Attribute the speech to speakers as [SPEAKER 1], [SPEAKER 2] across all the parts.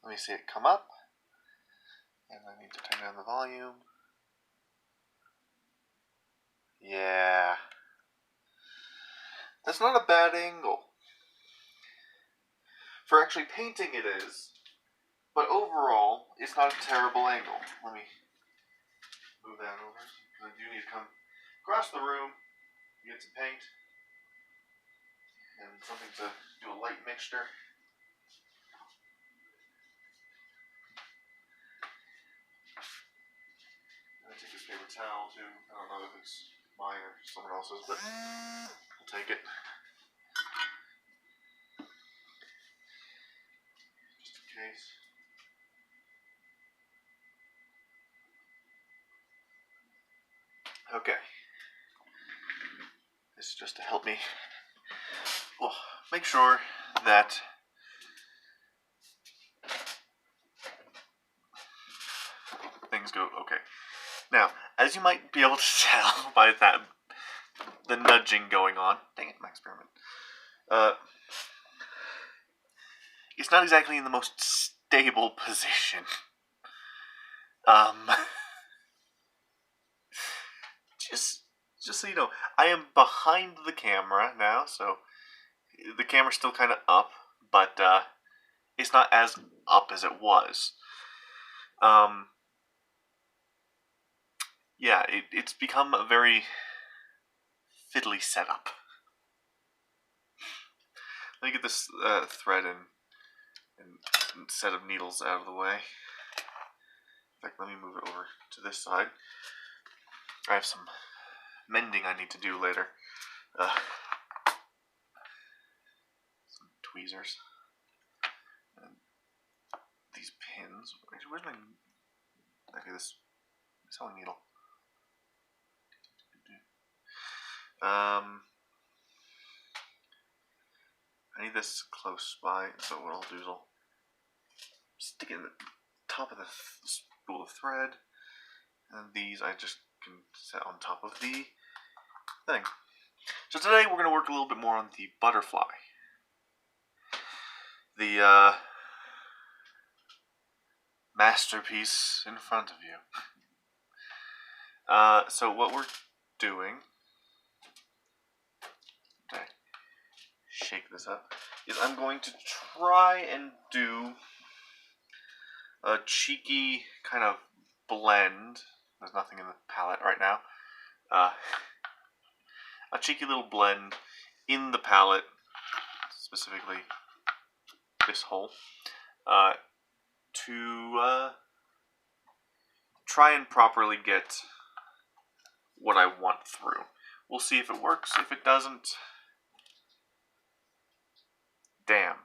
[SPEAKER 1] Let me see it come up. And I need to turn down the volume. Yeah. That's not a bad angle. For actually painting it is, but overall, it's not a terrible angle. Let me move that over. I do need to come across the room, get some paint, and something to do a light mixture. And I take this paper towel too. I don't know if it's mine or someone else's, but I'll take it. Just in case. Okay. This is just to help me make sure that things go okay. Now, as you might be able to tell by the nudging going on, dang it, my experiment. It's not exactly in the most stable position. Just so you know, I am behind the camera now, so the camera's still kind of up, but it's not as up as it was. Yeah, it's become a very fiddly setup. Let me get this thread and set of needles out of the way. In fact, let me move it over to this side. I have some mending I need to do later. Some tweezers. And these pins. Where's my... Okay, this sewing needle. I need this close by, so what I'll do is I'll stick it in the top of the spool of thread, and these I just can set on top of the thing. So today we're going to work a little bit more on the butterfly. The masterpiece in front of you. So what we're doing, okay, shake this up, is I'm going to try and do a cheeky kind of blend. There's nothing in the palette right now. A cheeky little blend in the palette, specifically this hole, to try and properly get what I want through. We'll see if it works. If it doesn't, damn.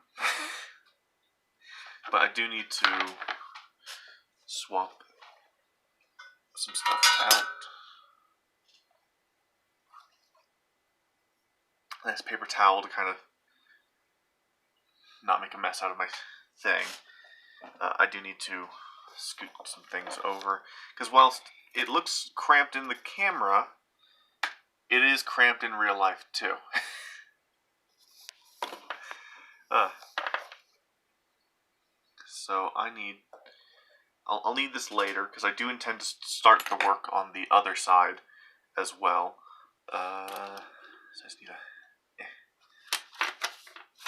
[SPEAKER 1] But I do need to swap some stuff out. Nice paper towel to kind of not make a mess out of my thing. I do need to scoot some things over, because whilst it looks cramped in the camera, it is cramped in real life too. So I'll need this later, because I do intend to start the work on the other side as well. So I just need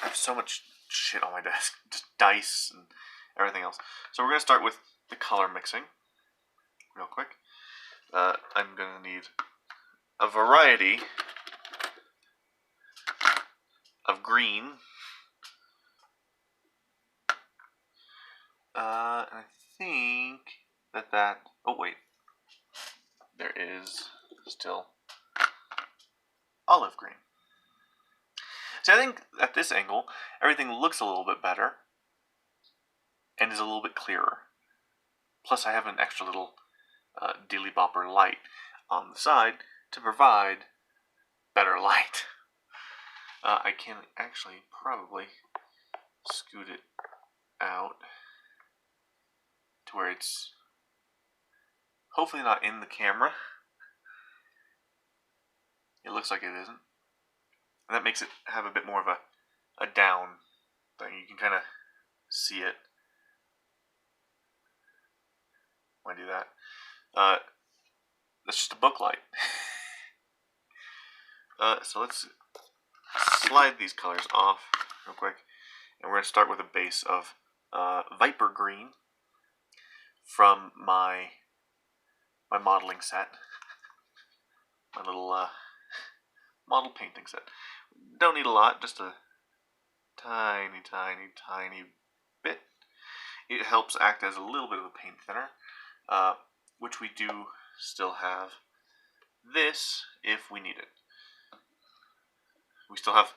[SPEAKER 1] I have so much shit on my desk, just dice and everything else. So we're going to start with the color mixing real quick. I'm going to need a variety of green. And I think that... Oh, wait. There is still olive green. So I think at this angle, everything looks a little bit better and is a little bit clearer. Plus, I have an extra little dilly bopper light on the side to provide better light. I can actually probably scoot it out to where it's hopefully not in the camera. It looks like it isn't. And that makes it have a bit more of a down thing. You can kind of see it when I do that. That's just a book light. So let's slide these colors off real quick. And we're going to start with a base of Viper Green from my modeling set. My little model painting set. Don't need a lot, just a tiny bit. It helps act as a little bit of a paint thinner, which we do still have this if we need it. We still have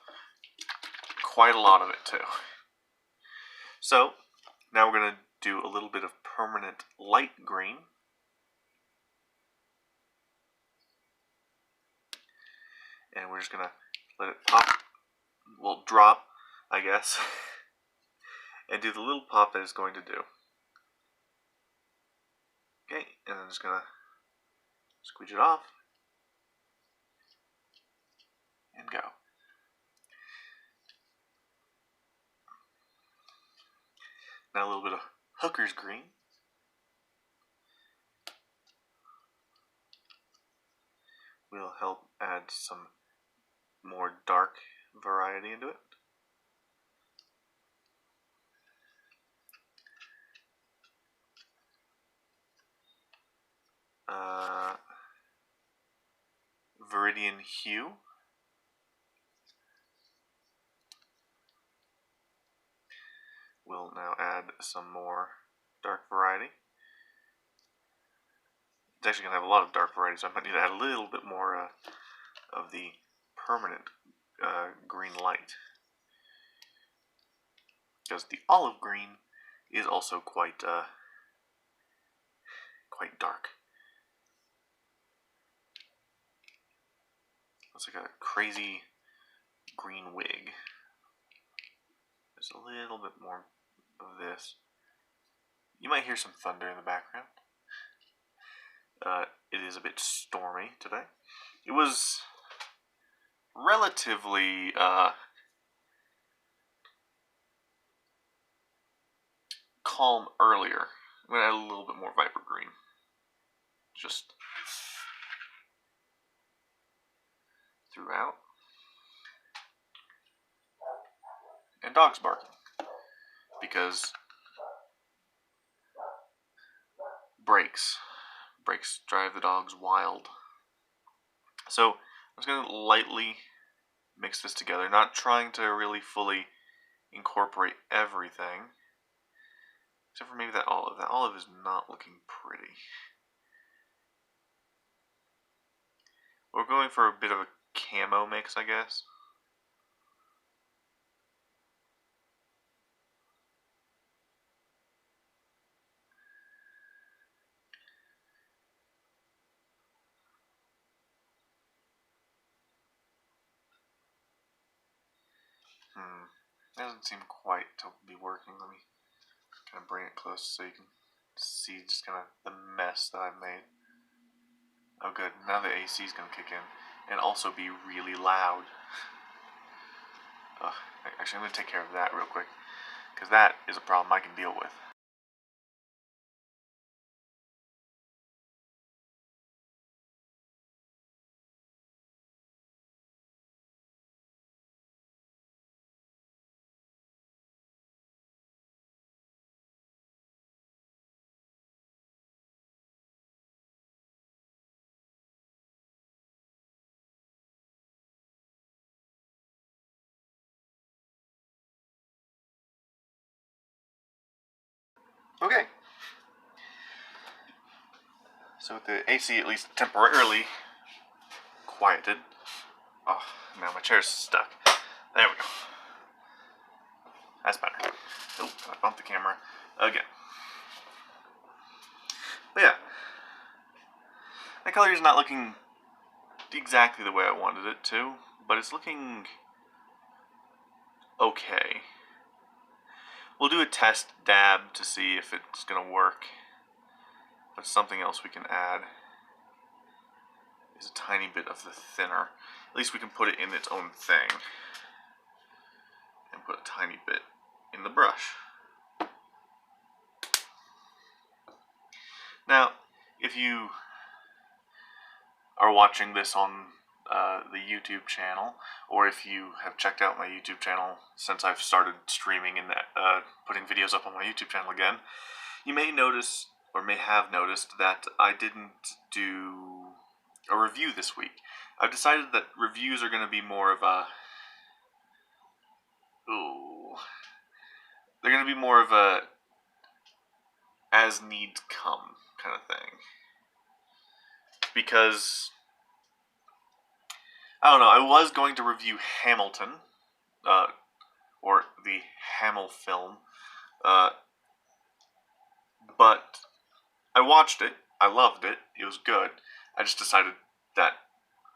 [SPEAKER 1] quite a lot of it too. So now we're going to do a little bit of permanent light green. And we're just going to let it pop, well, drop, I guess, and do the little pop that it's going to do. Okay, and I'm just going to squeeze it off and go. Now a little bit of Hooker's Green. Will help add some more dark variety into it. Viridian Hue. We'll now add some more dark variety. It's actually going to have a lot of dark variety, so I might need to add a little bit more of the permanent green light. Because the olive green is also quite dark. It's like a crazy green wig. There's a little bit more of this. You might hear some thunder in the background. It is a bit stormy today. It was relatively calm earlier. I'm going to add a little bit more Viper Green. Just throughout. And dogs barking. Because brakes drive the dogs wild. So I'm just going to lightly mix this together, not trying to really fully incorporate everything. Except for maybe that olive. That olive is not looking pretty. We're going for a bit of a camo mix, I guess. Doesn't seem quite to be working. Let me kind of bring it close so you can see just kind of the mess that I've made. Oh good, now the AC is going to kick in and also be really loud. Actually, I'm going to take care of that real quick, because that is a problem I can deal with. Okay. So with the AC at least temporarily quieted. Oh, now my chair's stuck. There we go. That's better. Oh, I bumped the camera again. But yeah, that color is not looking exactly the way I wanted it to, but it's looking okay. We'll do a test dab to see if it's going to work. But something else we can add is a tiny bit of the thinner. At least we can put it in its own thing. And put a tiny bit in the brush. Now, if you are watching this on the YouTube channel, or if you have checked out my YouTube channel since I've started streaming and putting videos up on my YouTube channel again, you may notice, or may have noticed, that I didn't do a review this week. I've decided that reviews are going to be more of a... They're going to be more of a as needs come kind of thing. Because, I don't know, I was going to review Hamilton, or the Hamill film, but I watched it, I loved it, it was good. I just decided that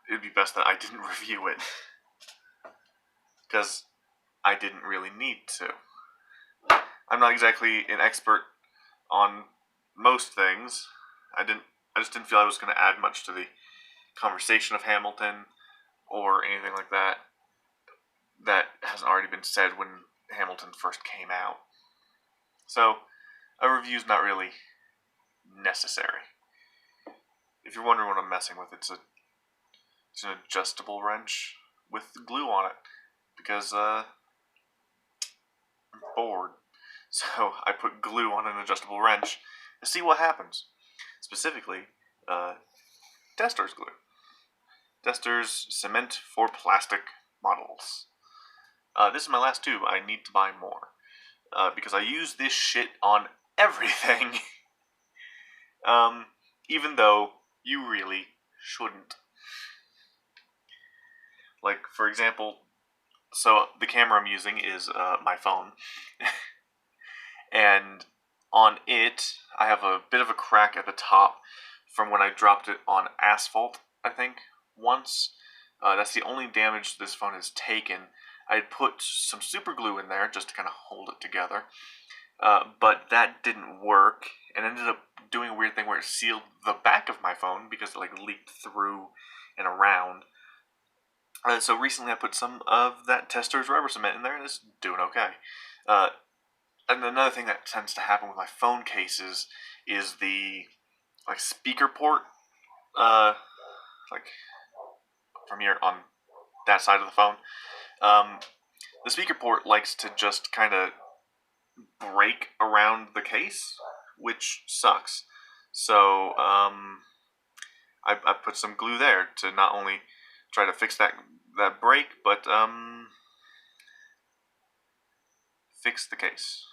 [SPEAKER 1] it would be best that I didn't review it. Because I didn't really need to. I'm not exactly an expert on most things. I just didn't feel I was going to add much to the conversation of Hamilton or anything like that that hasn't already been said when Hamilton first came out. So, a review's not really necessary. If you're wondering what I'm messing with, it's an adjustable wrench with glue on it, because I'm bored. So I put glue on an adjustable wrench to see what happens. Specifically, Destor's glue. Destor's cement for plastic models. This is my last tube. I need to buy more. Because I use this shit on everything. Even though you really shouldn't. Like, for example, so the camera I'm using is my phone. And on it, I have a bit of a crack at the top from when I dropped it on asphalt, I think, once. That's the only damage this phone has taken. I had put some super glue in there just to kind of hold it together. But that didn't work, and ended up doing a weird thing where it sealed the back of my phone because it leaked through and around. So recently I put some of that Testor's rubber cement in there, and it's doing okay. And another thing that tends to happen with my phone cases is the speaker port, from here on that side of the phone. The speaker port likes to just kind of break around the case, which sucks. So I put some glue there to not only try to fix that break, but fix the case.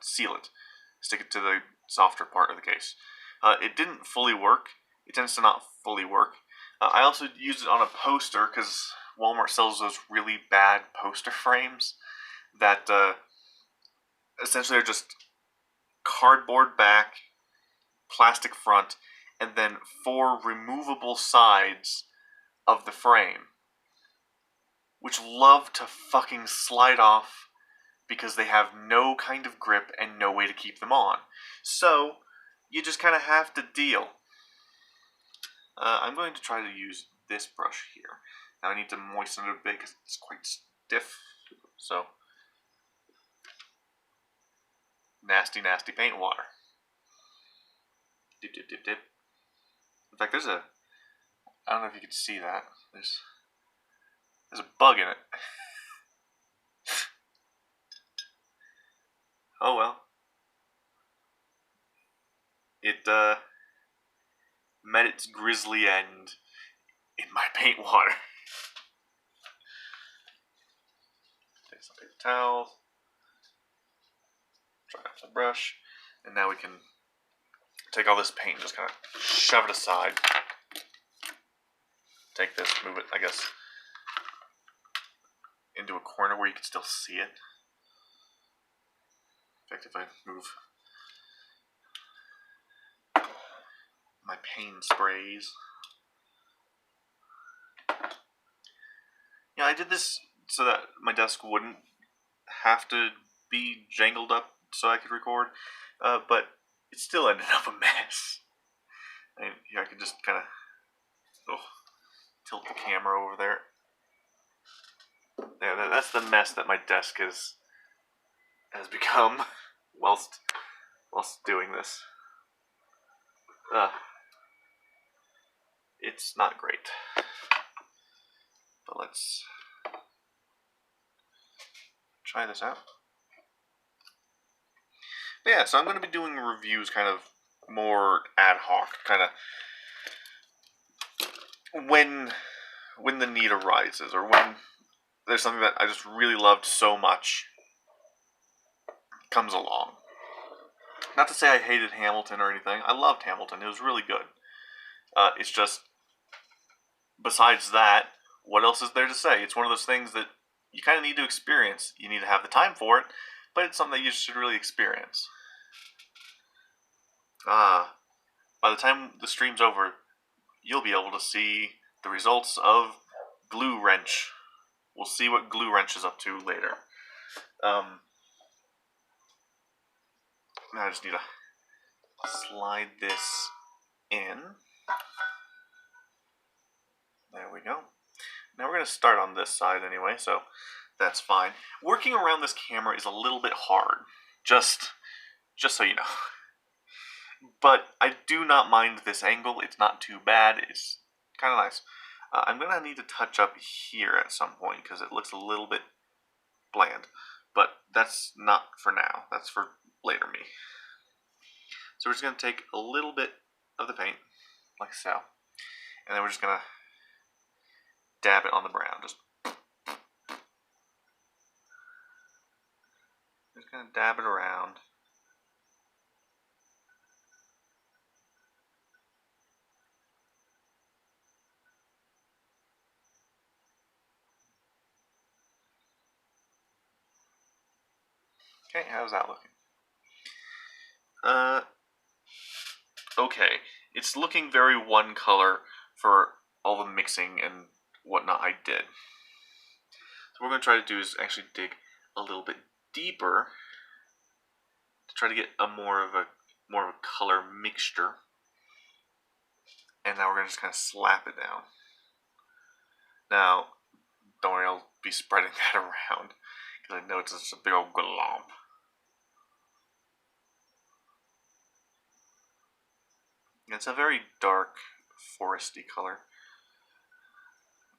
[SPEAKER 1] Seal it. Stick it to the softer part of the case. It didn't fully work. It tends to not fully work. I also used it on a poster because Walmart sells those really bad poster frames that essentially are just cardboard back, plastic front, and then 4 removable sides of the frame, which love to fucking slide off because they have no kind of grip and no way to keep them on. So, you just kind of have to deal. I'm going to try to use this brush here. Now I need to moisten it a bit because it's quite stiff. So, nasty, nasty paint water. Dip, dip, dip, dip. In fact, I don't know if you can see that. There's a bug in it. Oh well. It met its grisly end in my paint water. Take some paper towels, dry off the brush, and now we can take all this paint and just kind of shove it aside. Take this, move it, I guess, into a corner where you can still see it. In fact, if I move my paint sprays. Yeah, I did this so that my desk wouldn't have to be jangled up so I could record, but it still ended up a mess. And here I can just kind of tilt the camera over there. Yeah, that's the mess that my desk has become whilst doing this. it's not great. But let's try this out. But yeah, so I'm going to be doing reviews kind of more ad hoc, kind of when the need arises, or when there's something that I just really loved so much comes along. Not to say I hated Hamilton or anything. I loved Hamilton. It was really good. It's just, besides that, what else is there to say? It's one of those things that you kind of need to experience. You need to have the time for it, but it's something that you should really experience. By the time the stream's over, you'll be able to see the results of Glue Wrench. We'll see what Glue Wrench is up to later. Now I just need to slide this in. There we go. Now we're going to start on this side anyway, so that's fine. Working around this camera is a little bit hard, just so you know. But I do not mind this angle. It's not too bad. It's kind of nice. I'm going to need to touch up here at some point because it looks a little bit bland. But that's not for now. That's for later me. So we're just going to take a little bit of the paint, like so. And then we're just going to dab it on the brown. Just going to dab it around. Okay, how's that looking? Okay. It's looking very one color for all the mixing and whatnot I did. So what we're going to try to do is actually dig a little bit deeper to try to get a more of a color mixture. And now we're going to just kind of slap it down. Now, don't worry, I'll be spreading that around because I know it's just a big old glomp. It's a very dark, foresty color.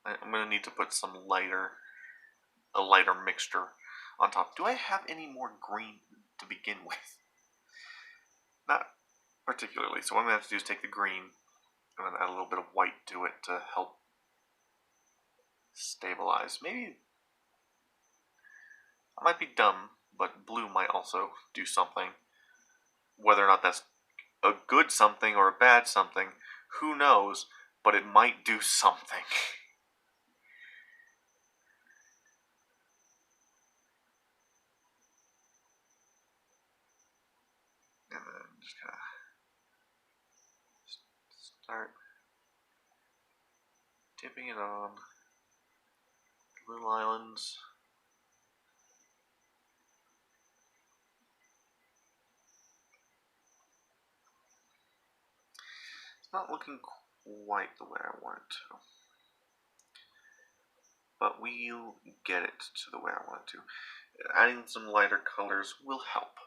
[SPEAKER 1] I'm going to need to put a lighter mixture on top. Do I have any more green to begin with? Not particularly. So what I'm going to have to do is take the green and then add a little bit of white to it to help stabilize. Maybe I might be dumb, but blue might also do something. Whether or not that's a good something or a bad something, who knows, but it might do something. And then just kind of start dipping it on little islands. It's not looking quite the way I want it to, but we'll get it to the way I want it to. Adding some lighter colors will help.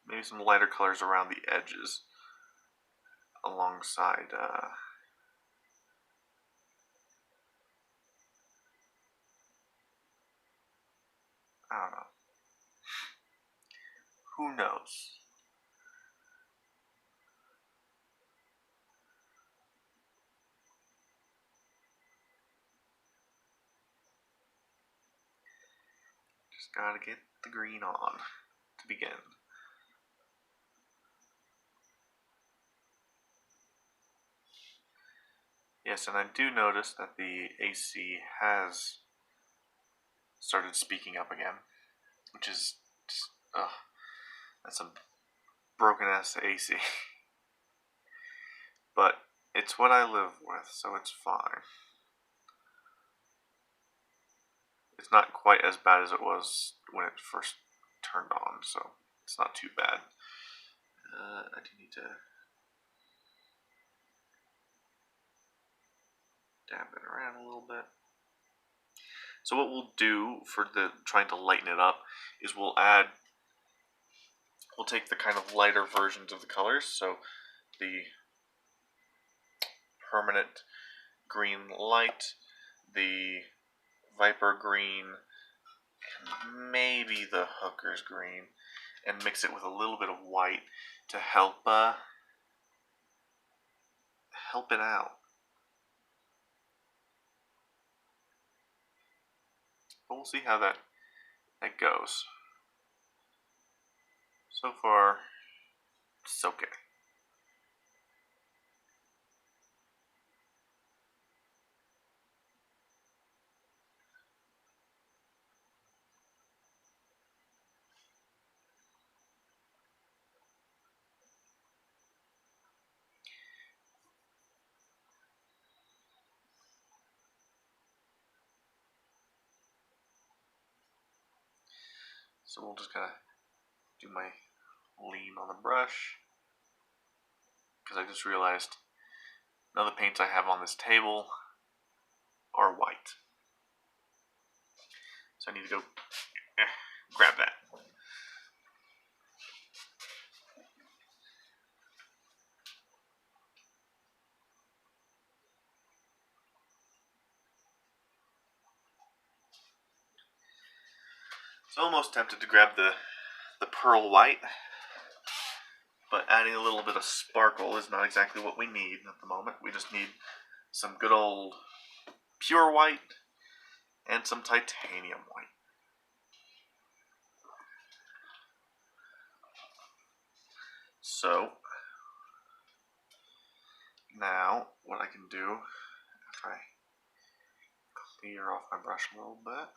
[SPEAKER 1] Maybe some lighter colors around the edges alongside I don't know. Who knows? Just gotta get the green on to begin. Yes, and I do notice that the AC has started speaking up again, which is just, that's a broken ass AC. But it's what I live with, so it's fine. It's not quite as bad as it was when it first turned on, so it's not too bad. I do need to dab it around a little bit. So what we'll do for trying to lighten it up is we'll add we'll take the kind of lighter versions of the colors, so the permanent green light, the viper green, and maybe the hooker's green, and mix it with a little bit of white to help help it out. But we'll see how that goes. So far, it's okay. So we'll just kind of do my lean on the brush, because I just realized none of the paints I have on this table are white. So I need to go grab that. So almost tempted to grab the pearl white, but adding a little bit of sparkle is not exactly what we need at the moment. We just need some good old pure white and some titanium white. So now what I can do, after I clear off my brush a little bit,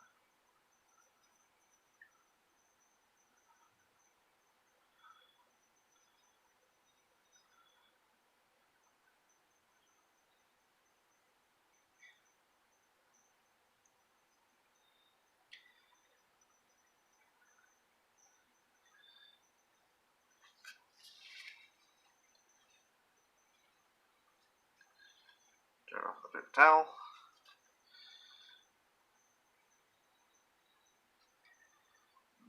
[SPEAKER 1] turn off the paper towel.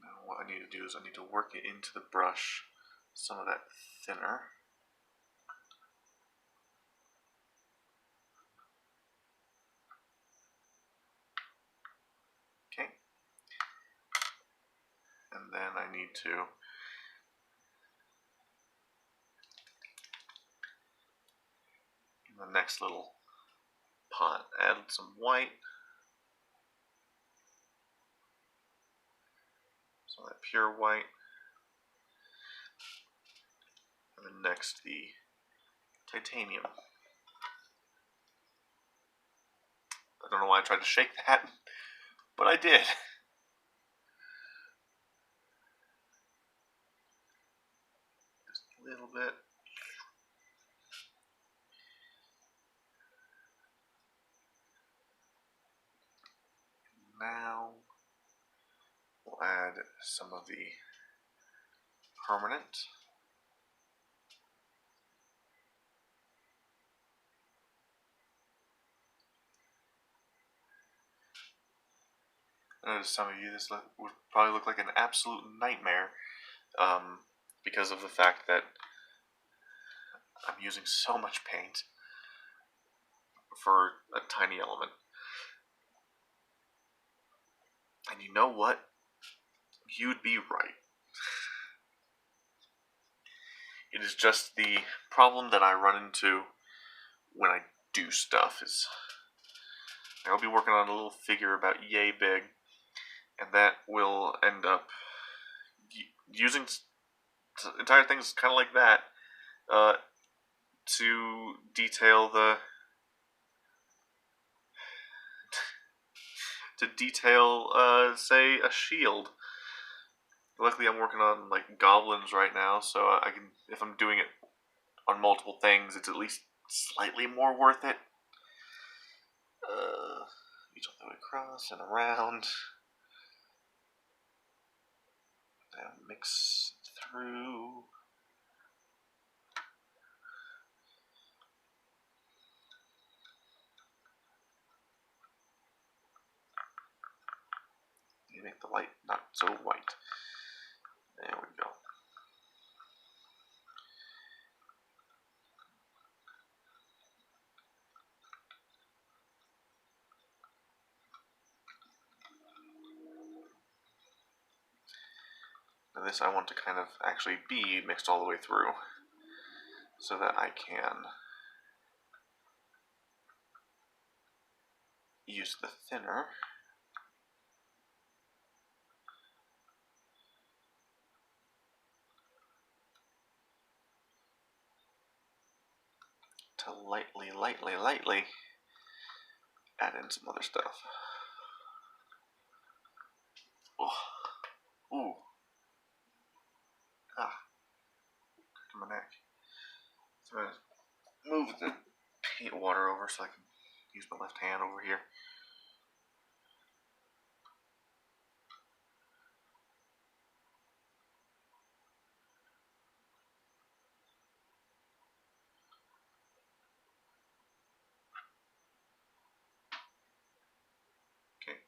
[SPEAKER 1] Now what I need to do is I need to work it into the brush, some of that thinner. Okay. And then I need to in the next little pot add some white. So that pure white. And then next the titanium. I don't know why I tried to shake that, but I did. Just a little bit. Now we'll add some of the permanent. I know to some of you this would probably look like an absolute nightmare because of the fact that I'm using so much paint for a tiny element. And you know what? You'd be right. It is just the problem that I run into when I do stuff is I'll be working on a little figure about yay big, and that will end up using entire things kind of like that to detail say a shield. Luckily I'm working on like goblins right now, so I can, if I'm doing it on multiple things, it's at least slightly more worth it. Each all the way across and around. And mix through. You make the light not so white. There we go. Now this I want to kind of actually be mixed all the way through so that I can use the thinner to lightly add in some other stuff. Oh. Ooh. Ah. To my neck. So I'm going to move the paint water over so I can use my left hand over here. Okay.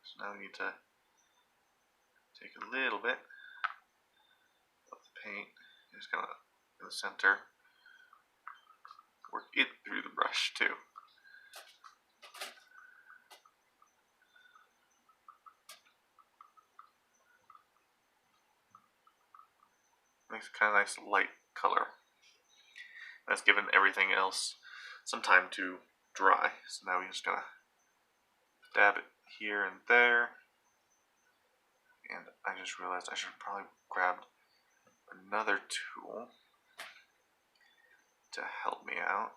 [SPEAKER 1] So now we need to take a little bit of the paint, just kind of in the center, work it through the brush too. Makes a kind of nice light color. That's given everything else some time to dry. So now we just gotta dab it here and there. And I just realized I should probably grab another tool to help me out.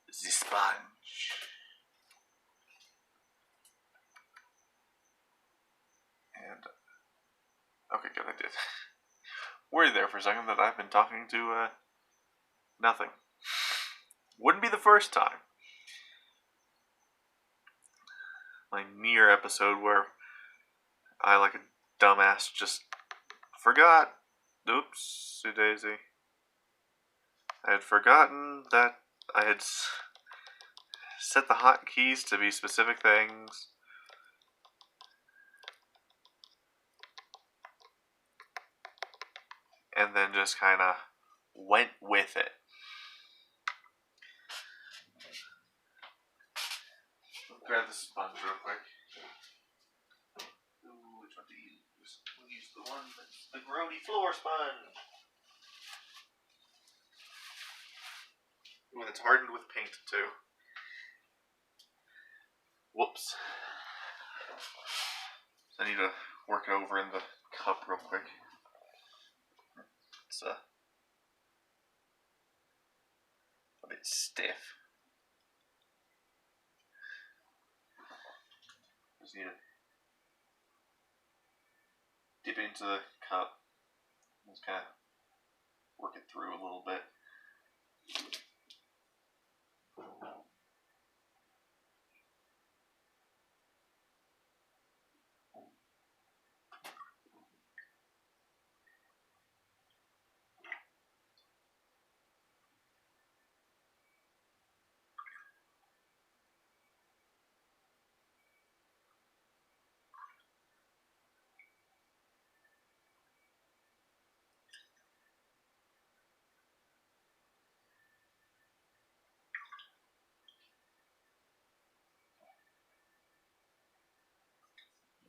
[SPEAKER 1] The sponge. And okay, good, I did. Worried there for a second that I've been talking to nothing. Wouldn't be the first time. My near episode where I, like a dumbass, just forgot. Oopsie daisy. I had forgotten that I had set the hotkeys to be specific things. And then just kind of went with it. Grab the sponge real quick. Ooh, which one to use? We'll use the one that's the grody floor sponge. Ooh, it's hardened with paint too. Whoops. So I need to work it over in the cup real quick. It's a bit stiff. Just need to dip it into the cup. Just kind of work it through a little bit.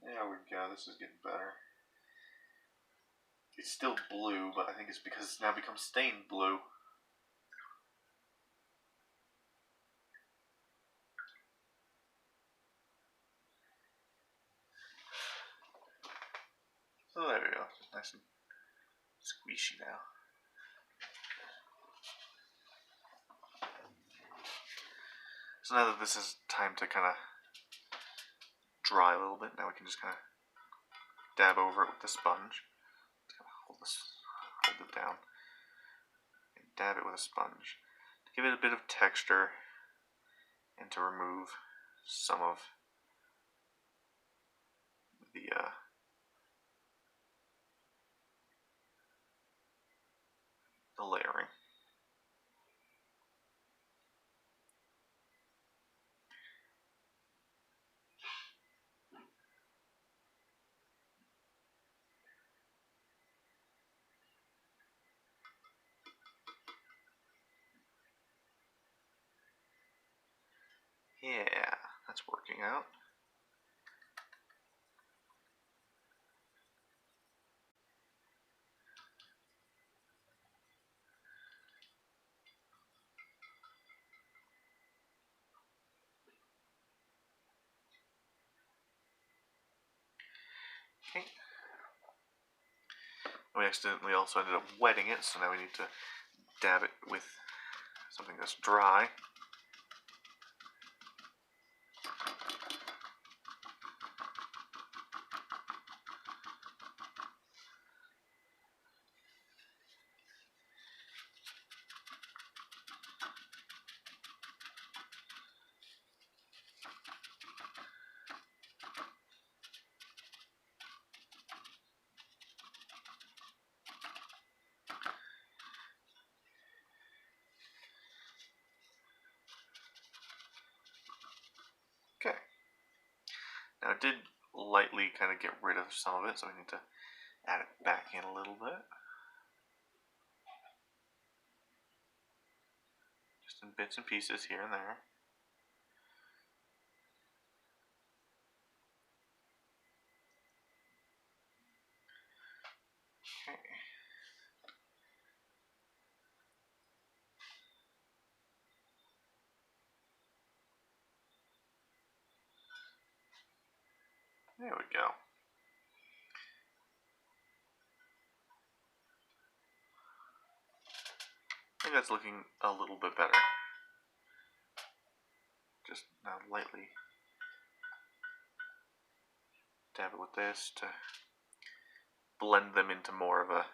[SPEAKER 1] There we go, this is getting better. It's still blue, but I think it's because it's now become stained blue. So there we go, just nice and squishy now. So now that this is time to kind of dry a little bit, now we can just kind of dab over it with the sponge. Just kind of hold it down, and dab it with a sponge to give it a bit of texture and to remove some of the layering. Yeah, That's working out. Okay. We accidentally also ended up wetting it, so now we need to dab it with something that's dry. Okay. Now it did lightly kind of get rid of some of it, so we need to add it back in a little bit. Just in bits and pieces here and there. Okay. There we go. I think that's looking a little bit better. Just now lightly dab it with this to blend them into more of a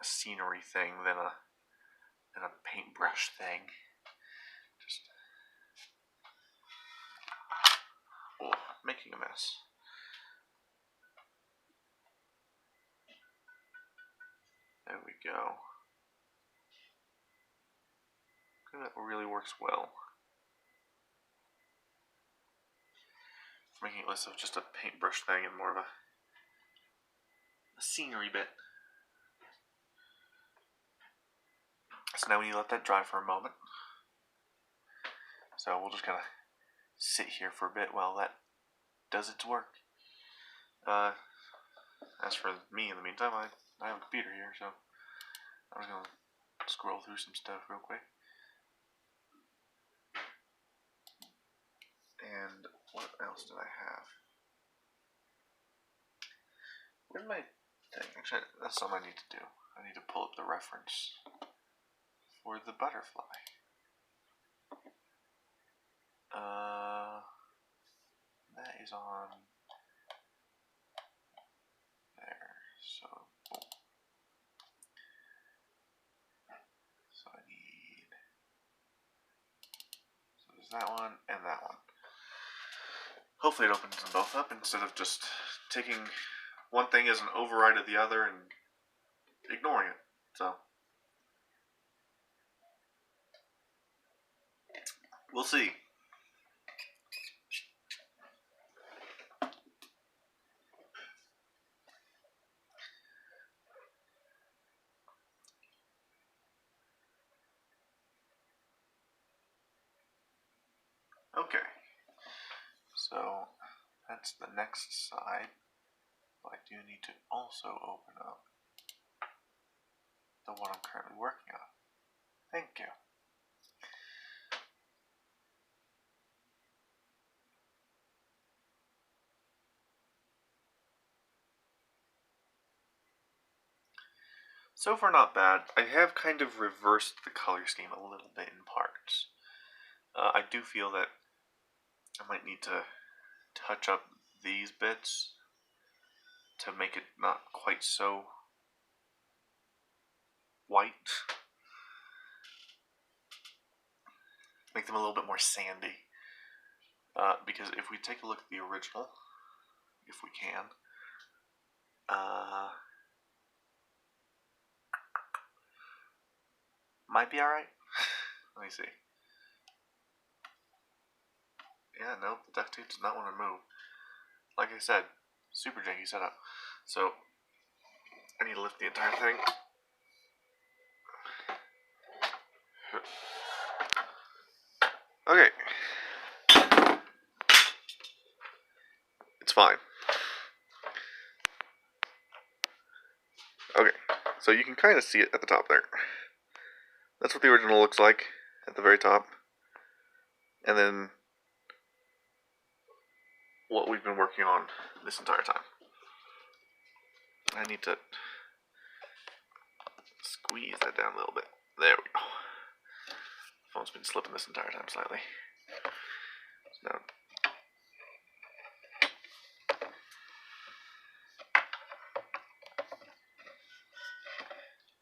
[SPEAKER 1] scenery thing than a paintbrush thing. Just making a mess. There we go. That really works well. Making it less of just a paintbrush thing and more of a scenery bit. So now we need to let that dry for a moment. So we'll just kind of sit here for a bit while that does its work. As for me, in the meantime, I have a computer here, so I'm just going to scroll through some stuff real quick. And what else did I have? Where's my thing? Actually, that's something I need to do. I need to pull up the reference for the butterfly. That is on there. So boom. So I need. So there's that one and that one. Hopefully it opens them both up instead of just taking one thing as an override of the other and ignoring it. So we'll see. Okay, so that's the next side. But I do need to also open up the one I'm currently working on. Thank you. So far not bad. I have kind of reversed the color scheme a little bit in parts. I do feel that I might need to touch up these bits to make it not quite so white. Make them a little bit more sandy. Because if we take a look at the original, if we can, might be alright. Let me see. Yeah, nope, the duct tape does not want to move. Like I said, super janky setup. So, I need to lift the entire thing. Okay. it's fine. Okay, so you can kind of see it at the top there. That's what the original looks like at the very top. And then what we've been working on this entire time. I need to squeeze that down a little bit. There we go. The phone's been slipping this entire time slightly. So now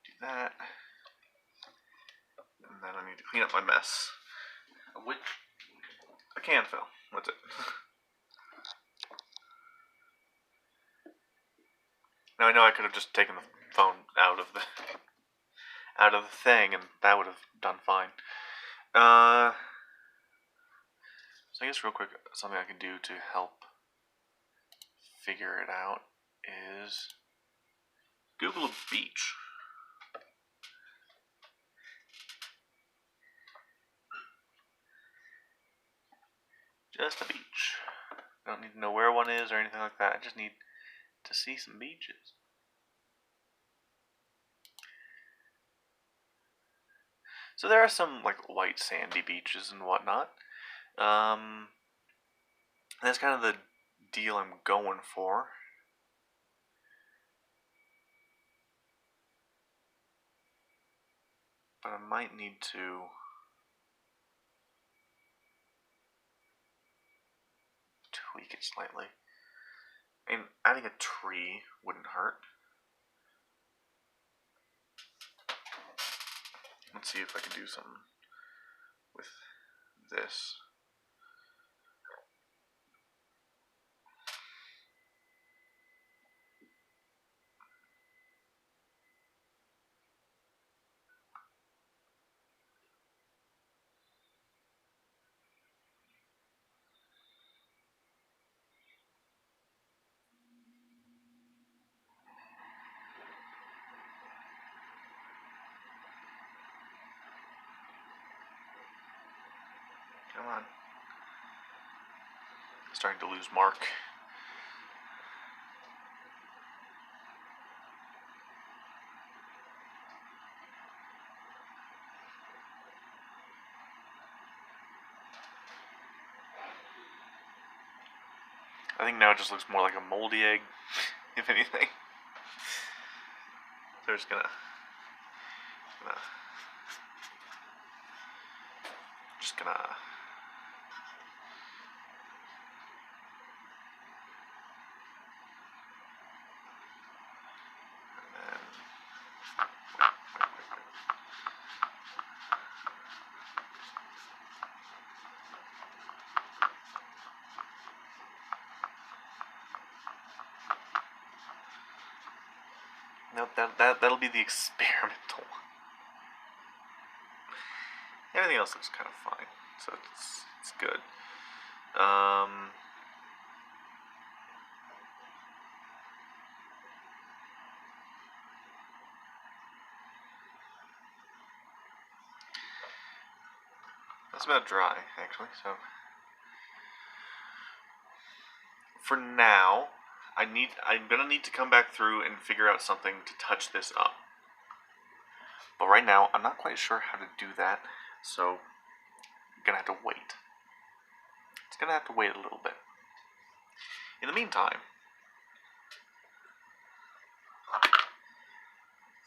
[SPEAKER 1] do that. And then I need to clean up my mess. Which a can fell. That's it. Now I know I could have just taken the phone out of the thing, and that would have done fine. So I guess real quick, something I can do to help figure it out is Google a beach. Just a beach. I don't need to know where one is or anything like that. I just need to see some beaches. So there are some like white sandy beaches and whatnot. That's kind of the deal I'm going for. But I might need to tweak it slightly. And adding a tree wouldn't hurt. Let's see if I can do something with this. Come on. Starting to lose mark. I think now it just looks more like a moldy egg, if anything. So we're just gonna no, that'll be the experimental one. Everything else looks kind of fine, so it's good. That's about dry, actually. So for now, I'm gonna need to come back through and figure out something to touch this up. But right now, I'm not quite sure how to do that, so I'm gonna have to wait. It's gonna have to wait a little bit. In the meantime,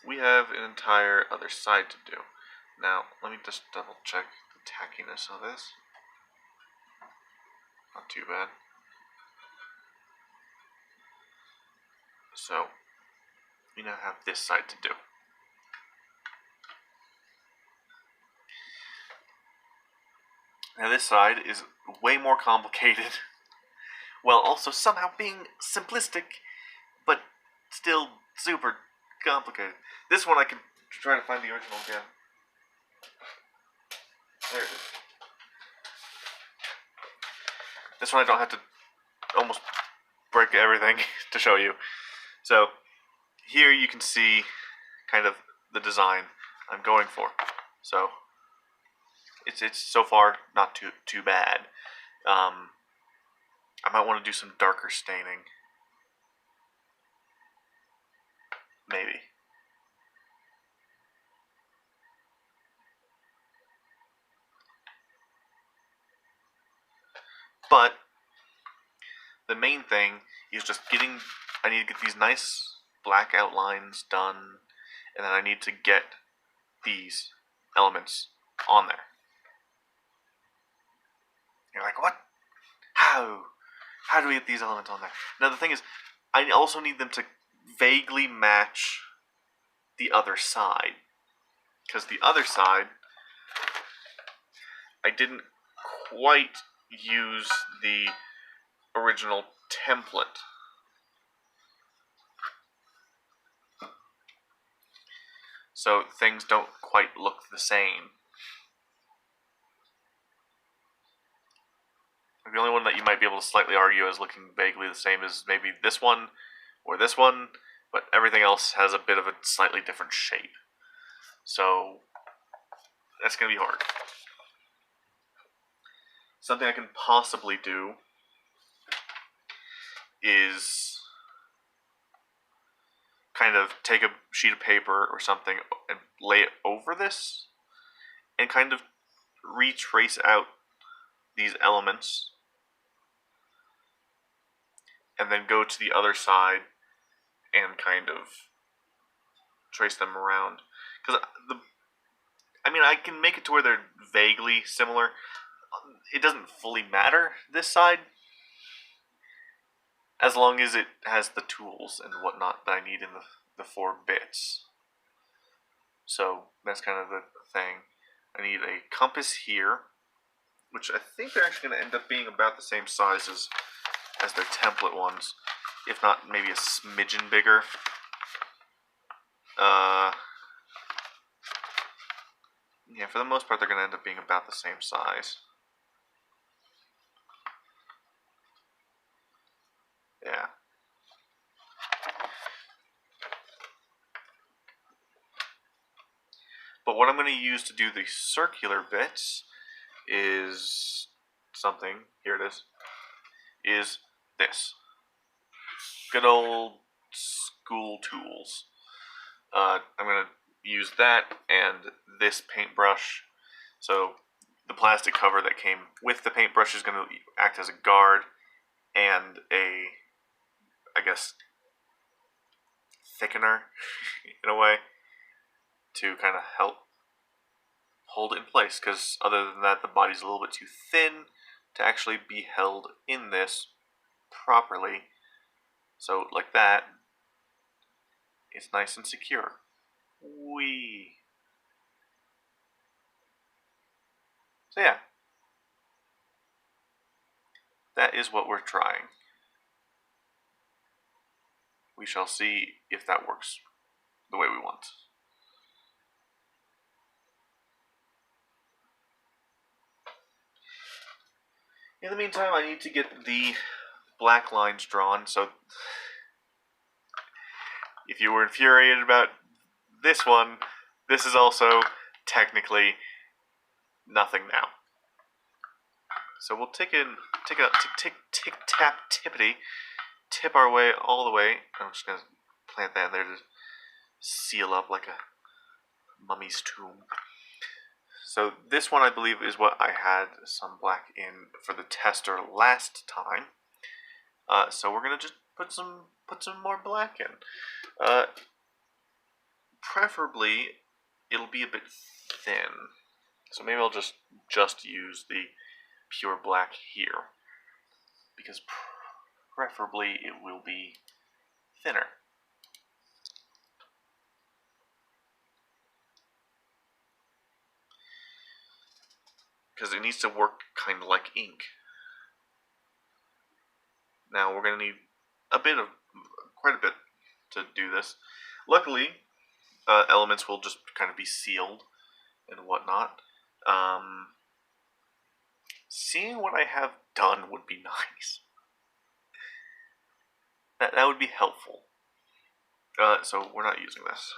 [SPEAKER 1] we have an entire other side to do. Now, let me just double check the tackiness of this. Not too bad. So, we now have this side to do. Now this side is way more complicated, while also somehow being simplistic, but still super complicated. This one I can try to find the original again. There it is. This one I don't have to almost break everything to show you. So here you can see kind of the design I'm going for. So it's so far not too bad. I might want to do some darker staining. Maybe. But the main thing is just I need to get these nice black outlines done, and then I need to get these elements on there. You're like, what? How? How do we get these elements on there? Now the thing is, I also need them to vaguely match the other side. Because the other side, I didn't quite use the original template. So things don't quite look the same. The only one that you might be able to slightly argue as looking vaguely the same is maybe this one or this one, but everything else has a bit of a slightly different shape. So that's going to be hard. Something I can possibly do is kind of take a sheet of paper or something and lay it over this and kind of retrace out these elements and then go to the other side and kind of trace them around. Because I can make it to where they're vaguely similar. It doesn't fully matter this side, as long as it has the tools and whatnot that I need in the 4 bits. So that's kind of the thing. I need a compass here, which I think they're actually going to end up being about the same size as their template ones, if not maybe a smidgen bigger. Yeah, for the most part, they're going to end up being about the same size. Yeah. But what I'm going to use to do the circular bits is something, here it is this. Good old school tools. I'm going to use that and this paintbrush. So the plastic cover that came with the paintbrush is going to act as a guard and I guess, thickener in a way to kind of help hold it in place, because other than that, the body's a little bit too thin to actually be held in this properly. So like that, it's nice and secure. Whee! So yeah, that is what we're trying. We shall see if that works the way we want. In the meantime, I need to get the black lines drawn, so if you were infuriated about this one, this is also technically nothing now. So we'll tick tap tippity, tip our way all the way. I'm just gonna plant that in there to seal up like a mummy's tomb. So this one, I believe, is what I had some black in for the tester last time. So we're gonna just put some more black in. Preferably, it'll be a bit thin. So maybe I'll just use the pure black here, because preferably it will be thinner. Because it needs to work kind of like ink. Now we're going to need quite a bit to do this. Luckily, elements will just kind of be sealed and whatnot. Seeing what I have done would be nice. That would be helpful. So we're not using this.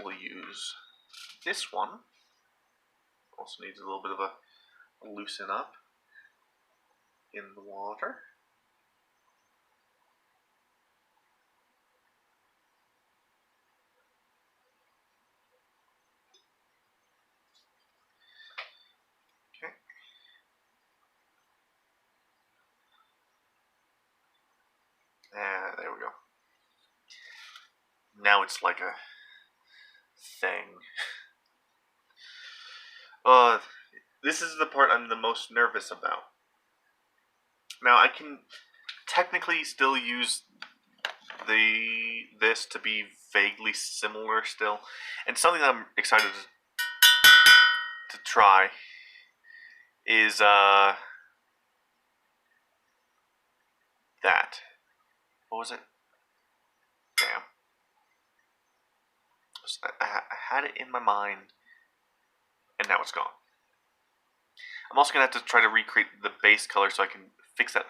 [SPEAKER 1] We'll use this one. Also needs a little bit of a loosen up in the water. Okay. There we go. Now it's like a thing. This is the part I'm the most nervous about. Now I can technically still use this to be vaguely similar still, and something I'm excited to try is that. What was it? Damn. I had it in my mind, and now it's gone. I'm also gonna have to try to recreate the base color so I can fix that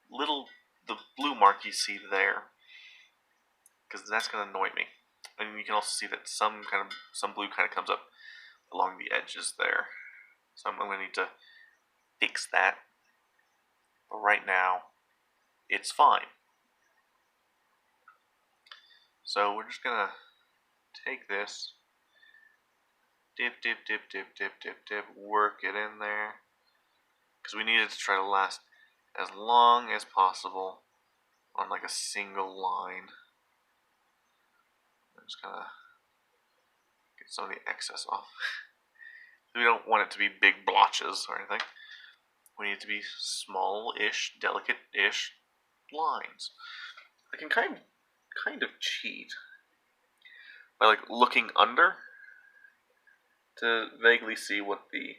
[SPEAKER 1] the blue mark you see there, because that's gonna annoy me. And you can also see that some blue kind of comes up along the edges there. So I'm gonna need to fix that. But right now, it's fine. So we're just gonna take this, dip, work it in there, because we need it to try to last as long as possible on like a single line. I'm just gonna get some of the excess off. We don't want it to be big blotches or anything. We need it to be small-ish, delicate-ish lines. I can kind of cheat by like looking under to vaguely see what the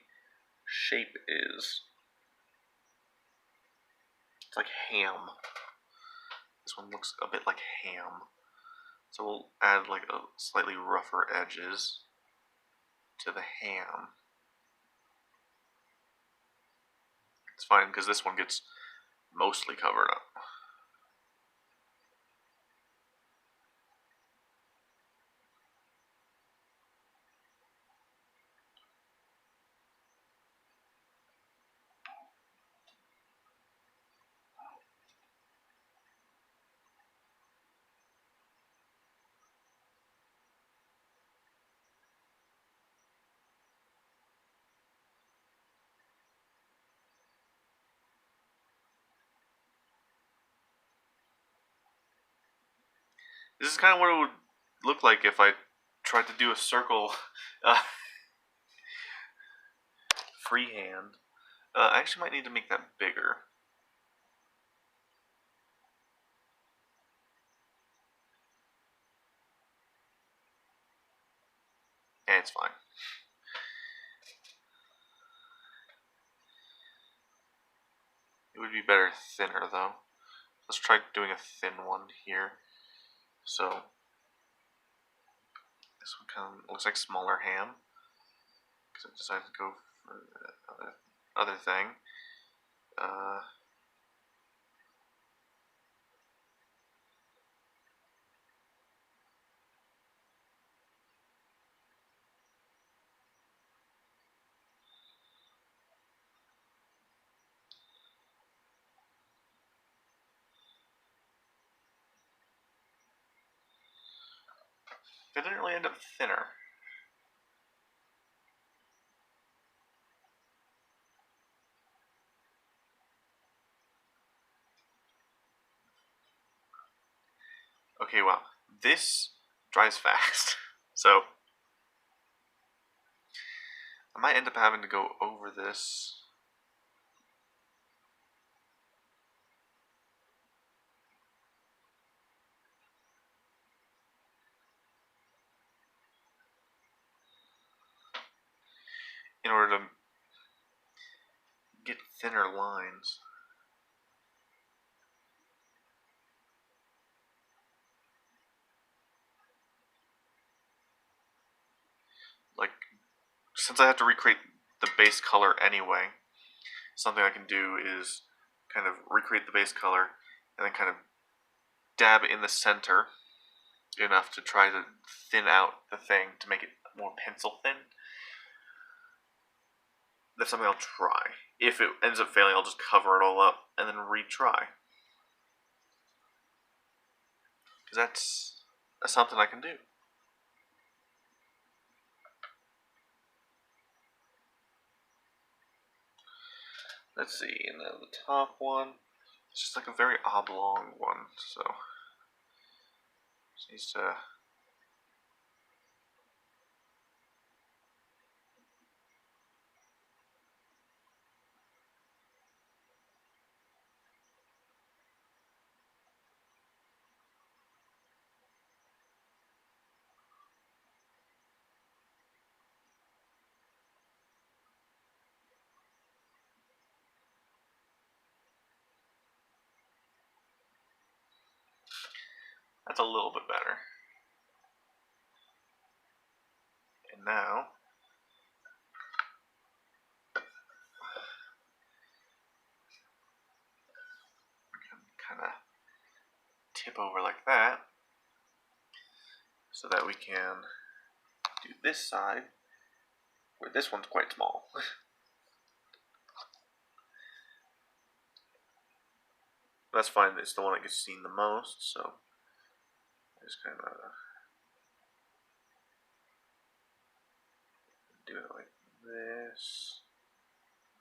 [SPEAKER 1] shape is. It's like ham. This one looks a bit like ham. So we'll add like a slightly rougher edges to the ham. It's fine because this one gets mostly covered up. This is kind of what it would look like if I tried to do a circle freehand. I actually might need to make that bigger. And it's fine. It would be better thinner though. Let's try doing a thin one here. So this one kind of looks like smaller ham because I decided to go for the other thing. It didn't really end up thinner. Okay, well, this dries fast, so I might end up having to go over this. In order to get thinner lines. Like, since I have to recreate the base color anyway, something I can do is kind of recreate the base color and then kind of dab in the center enough to try to thin out the thing to make it more pencil thin. that's something I'll try. If it ends up failing, I'll just cover it all up and then retry. Because that's something I can do. Let's see, and then the top one, it's just like a very oblong one, so just needs to. That's a little bit better. And now, we can kind of tip over like that, so that we can do this side, where this one's quite small. That's fine, it's the one that gets seen the most, so just kind of do it like this,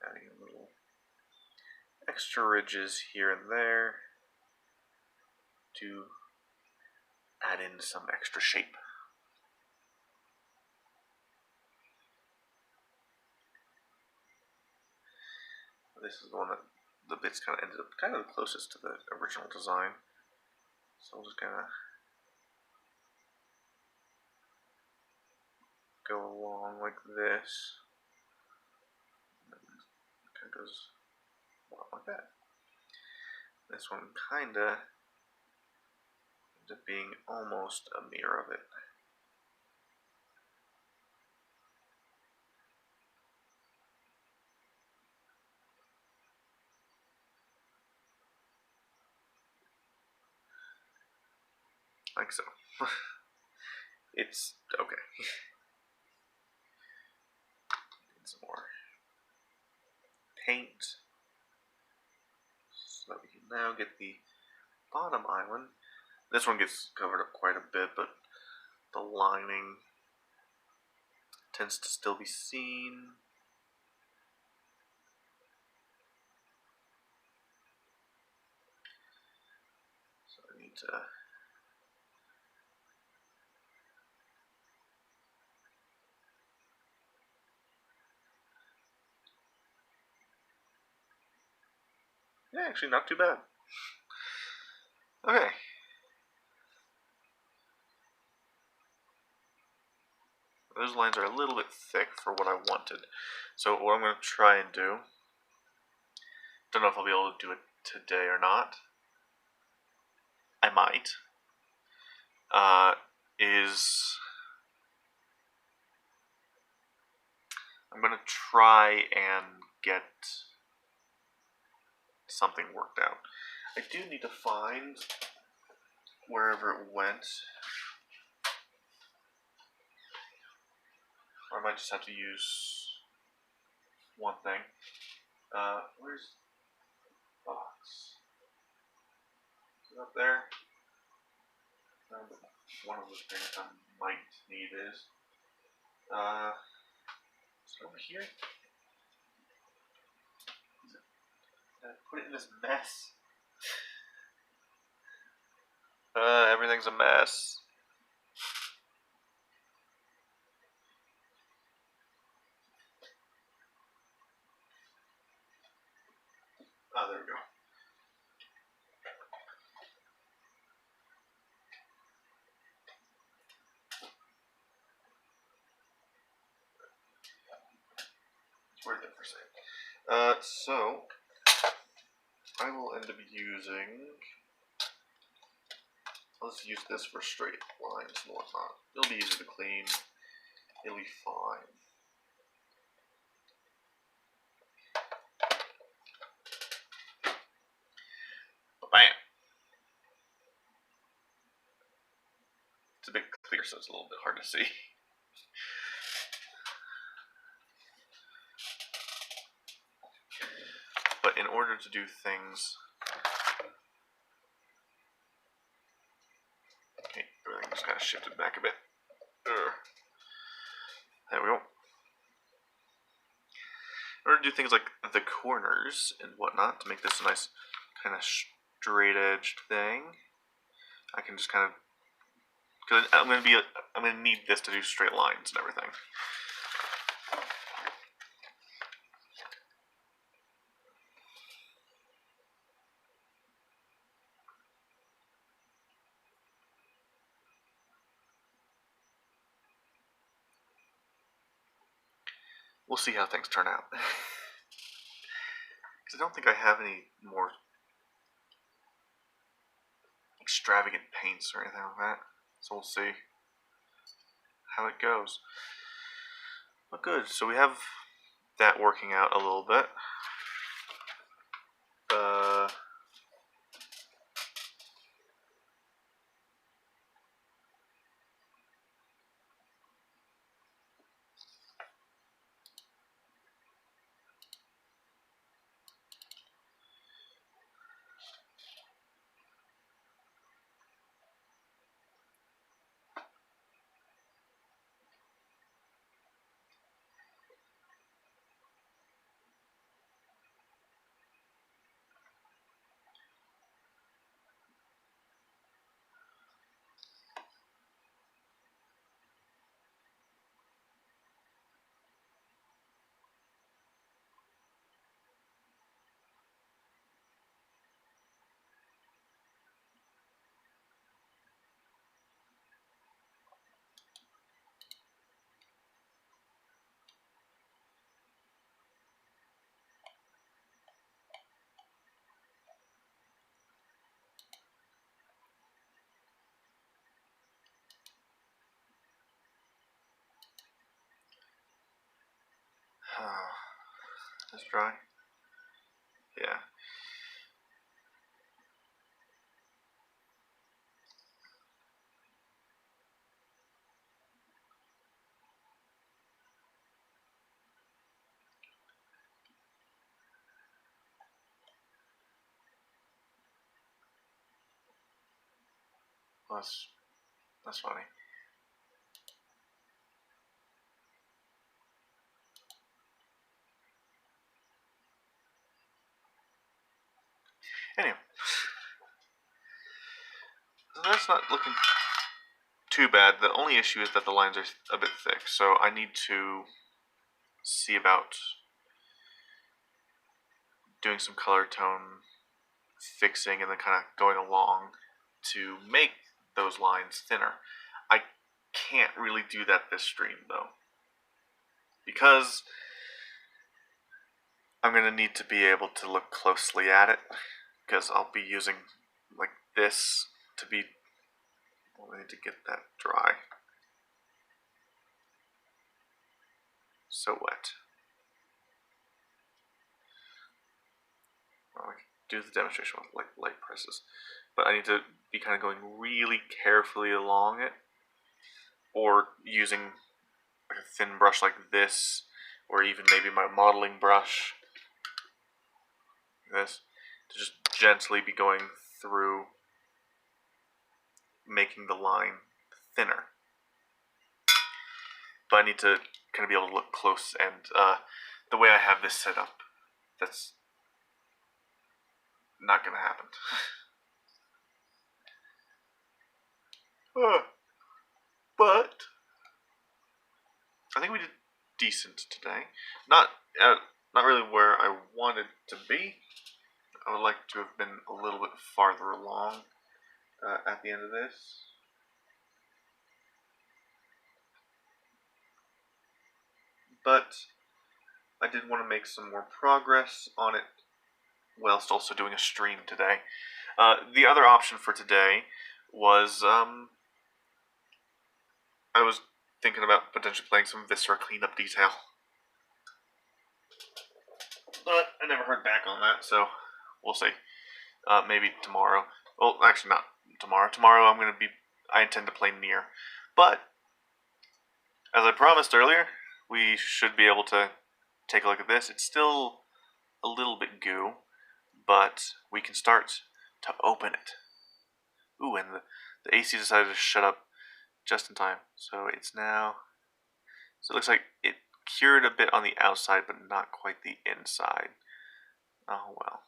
[SPEAKER 1] adding a little extra ridges here and there to add in some extra shape. This is the one that the bits kind of ended up kind of the closest to the original design. So I'll just kind of go along like this. And it kind of goes like that. This one kind of ends up being almost a mirror of it. Like so. It's okay. Need some more paint so that we can now get the bottom island. This one gets covered up quite a bit, but the lining tends to still be seen. So I need to yeah, actually not too bad. Okay. Those lines are a little bit thick for what I wanted. So what I'm going to try and do, don't know if I'll be able to do it today or not, I might, is I'm going to try and get something worked out. I do need to find wherever it went, or I might just have to use one thing. Where's the box? Is it up there? One of the things I might need is it's over here. Put it in this mess. Everything's a mess. Oh, there we go. Where's it for a second? So I will end up using. Let's use this for straight lines and whatnot. It'll be easy to clean. It'll be fine. Bam! It's a bit clear, so it's a little bit hard to see. order to do things... Okay, everything just kind of shifted back a bit. There we go. In order to do things like the corners and whatnot, to make this a nice kind of straight-edged thing, I can just kind of... Because I'm going to need this to do straight lines and everything. We'll see how things turn out. Because I don't think I have any more extravagant paints or anything like that. So we'll see how it goes. But good. So we have that working out a little bit. That's dry. Yeah. Well, that's funny. Anyway, so that's not looking too bad. The only issue is that the lines are a bit thick, so I need to see about doing some color tone fixing and then kind of going along to make those lines thinner. I can't really do that this stream though, because I'm going to need to be able to look closely at it, because I'll be using like this to be... I need to get that dry. So wet. Well, I can do the demonstration with like light presses, but I need to be kind of going really carefully along it, or using like a thin brush like this, or even maybe my modeling brush, this, to just gently be going through, making the line thinner. But I need to kind of be able to look close, and the way I have this set up, that's not going to happen. But I think we did decent today. Not really where I wanted to be. I would like to have been a little bit farther along at the end of this. But I did want to make some more progress on it whilst also doing a stream today. The other option for today was I was thinking about potentially playing some Viscera cleanup detail. But I never heard back on that, so we'll see. Maybe tomorrow. Well, actually not tomorrow. Tomorrow I intend to play Nier. But, as I promised earlier, we should be able to take a look at this. It's still a little bit goo, but we can start to open it. Ooh, and the AC decided to shut up just in time. So it's now... So it looks like it cured a bit on the outside, but not quite the inside. Oh well.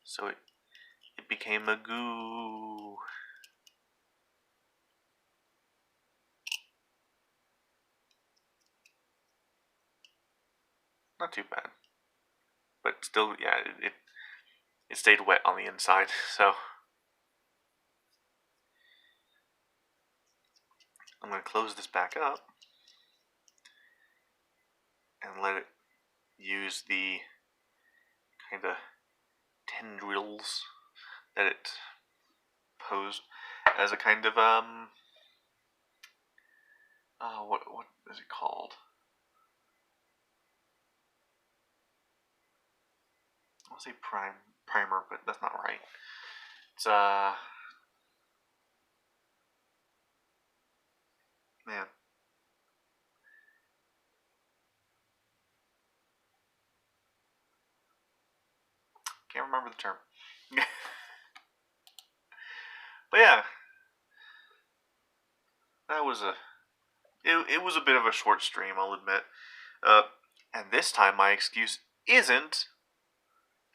[SPEAKER 1] So it became a goo. Not too bad. But still, yeah, it stayed wet on the inside, so... I'm going to close this back up and let it use the kind of tendrils that it posed as a kind of what is it called? I want to say primer, but that's not right. It's man. Can't remember the term. But yeah, that was it was a bit of a short stream, I'll admit. And this time my excuse isn't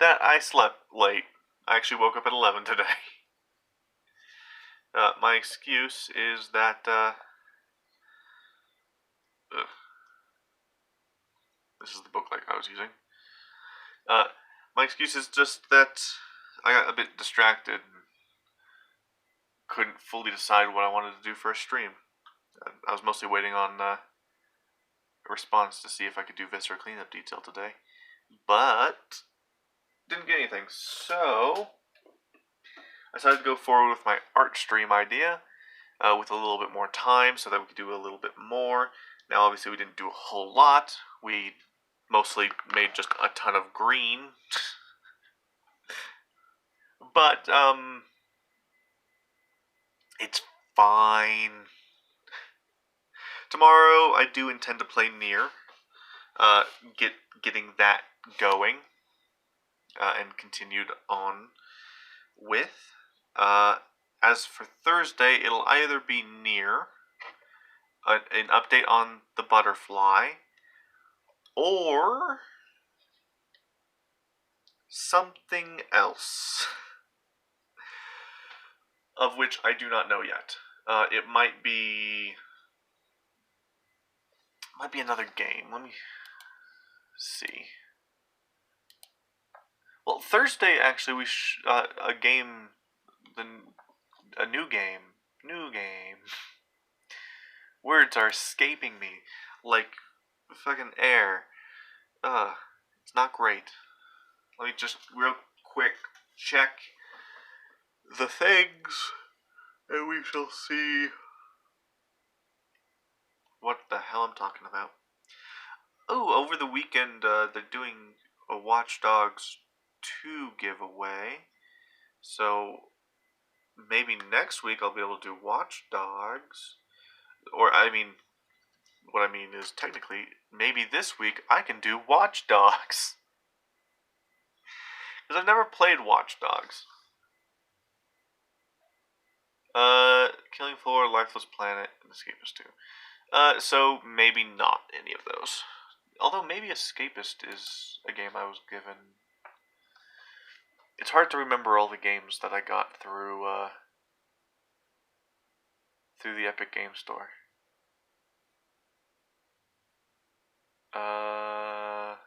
[SPEAKER 1] that I slept late. I actually woke up at 11 today. My excuse is that this is the booklet I was using. My excuse is just that I got a bit distracted and couldn't fully decide what I wanted to do for a stream. I was mostly waiting on a response to see if I could do Viscera cleanup detail today, but didn't get anything. So I decided to go forward with my art stream idea with a little bit more time so that we could do a little bit more. Now, obviously, we didn't do a whole lot. We mostly made just a ton of green. But, it's fine. Tomorrow, I do intend to play Nier. Getting that going. And continued on with. As for Thursday, it'll either be Nier, an update on the butterfly, or something else, of which I do not know yet. It might be another game. Let me see. Well, Thursday actually a game, a new game. Words are escaping me like fucking air. It's not great. Let me just real quick check the things, and we shall see what the hell I'm talking about. Oh, over the weekend, they're doing a Watch Dogs 2 giveaway. So, maybe next week I'll be able to do Watch Dogs. Or, what I mean is, technically, maybe this week I can do Watch Dogs. Because I've never played Watch Dogs. Killing Floor, Lifeless Planet, and Escapist 2. So maybe not any of those. Although maybe Escapist is a game I was given. It's hard to remember all the games that I got through the Epic Game Store. I'm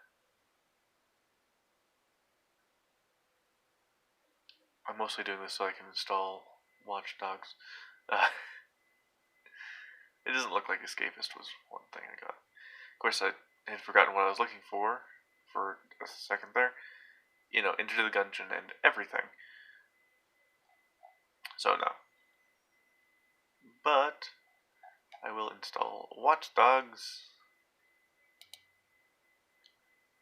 [SPEAKER 1] mostly doing this so I can install Watch Dogs. It doesn't look like Escapist was one thing I got. Of course, I had forgotten what I was looking for a second there. You know, Into the Gungeon and everything. So, no. But I will install Watch Dogs,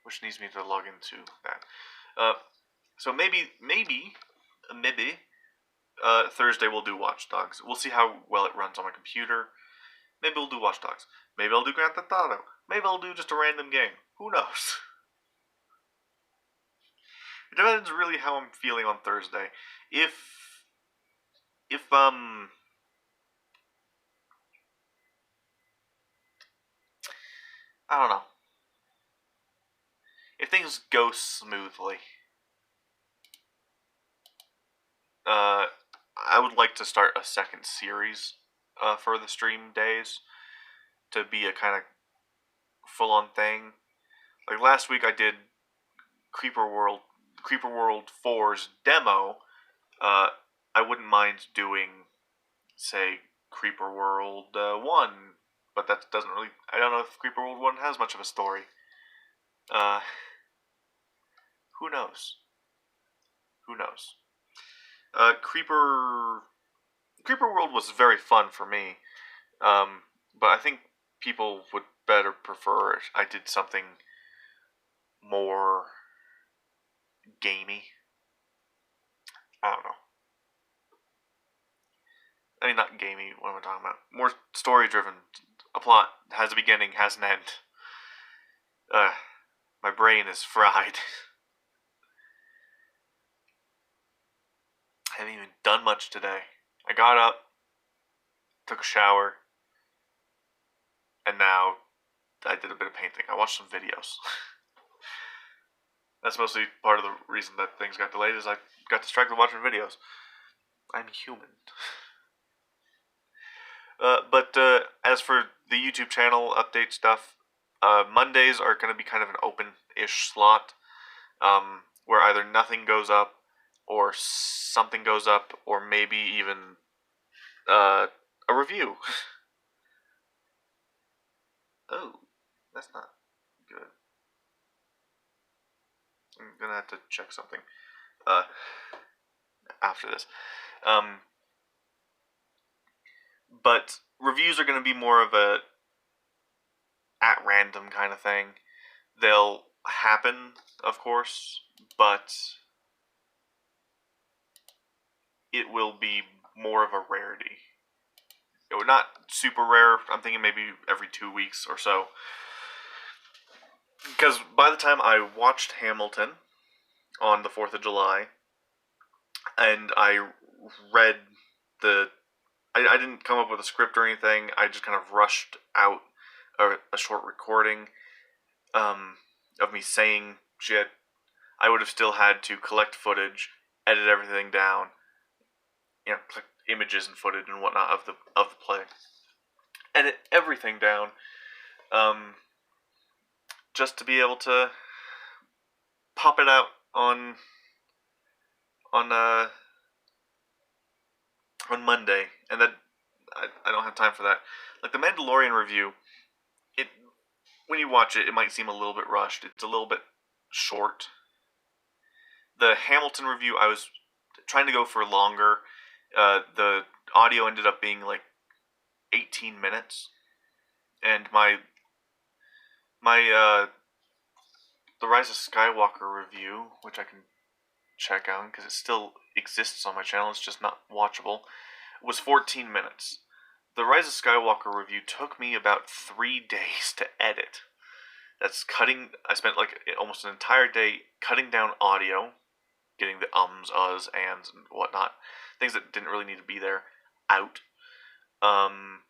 [SPEAKER 1] which needs me to log into that. So maybe Thursday we'll do Watch Dogs. We'll see how well it runs on my computer. Maybe we'll do Watch Dogs. Maybe I'll do Grand Theft Auto. Maybe I'll do just a random game. Who knows? It depends really how I'm feeling on Thursday. If I don't know. If things go smoothly, I would like to start a second series for the stream days to be a kind of full-on thing. Like last week, I did Creeper World, Creeper World 4's demo. Uh, I wouldn't mind doing, say, Creeper World 1, but that doesn't really. I don't know if Creeper World 1 has much of a story. Uh, who knows? Who knows? Creeper World was very fun for me, but I think people would better prefer if I did something more gamey. I don't know. I mean, not gamey. What am I talking about? More story-driven. A plot has a beginning, has an end. My brain is fried. I haven't even done much today. I got up, took a shower, and now I did a bit of painting. I watched some videos. That's mostly part of the reason that things got delayed is I got distracted watching videos. I'm human. But as for the YouTube channel update stuff, Mondays are going to be kind of an open-ish slot, where either nothing goes up, or something goes up, or maybe even a review. Oh, that's not good. I'm gonna have to check something after this. But reviews are going to be more of a at random kind of thing. They'll happen, of course, but it will be more of a rarity. Not super rare. I'm thinking maybe every 2 weeks or so. Because by the time I watched Hamilton on the 4th of July, and I read the... I didn't come up with a script or anything. I just kind of rushed out a short recording of me saying shit. I would have still had to collect footage, edit everything down, collect images and footage and whatnot of the play, edit everything down, just to be able to pop it out on Monday, and that I don't have time for that. Like the Mandalorian review, when you watch it, it might seem a little bit rushed. It's a little bit short. The Hamilton review, I was trying to go for longer. The audio ended up being like 18 minutes, and my the Rise of Skywalker review, which I can check out because it still exists on my channel, it's just not watchable, was 14 minutes. The Rise of Skywalker review took me about 3 days to edit. That's cutting. I spent like almost an entire day cutting down audio, getting the ums, uhs, ands, and whatnot, things that didn't really need to be there, out. And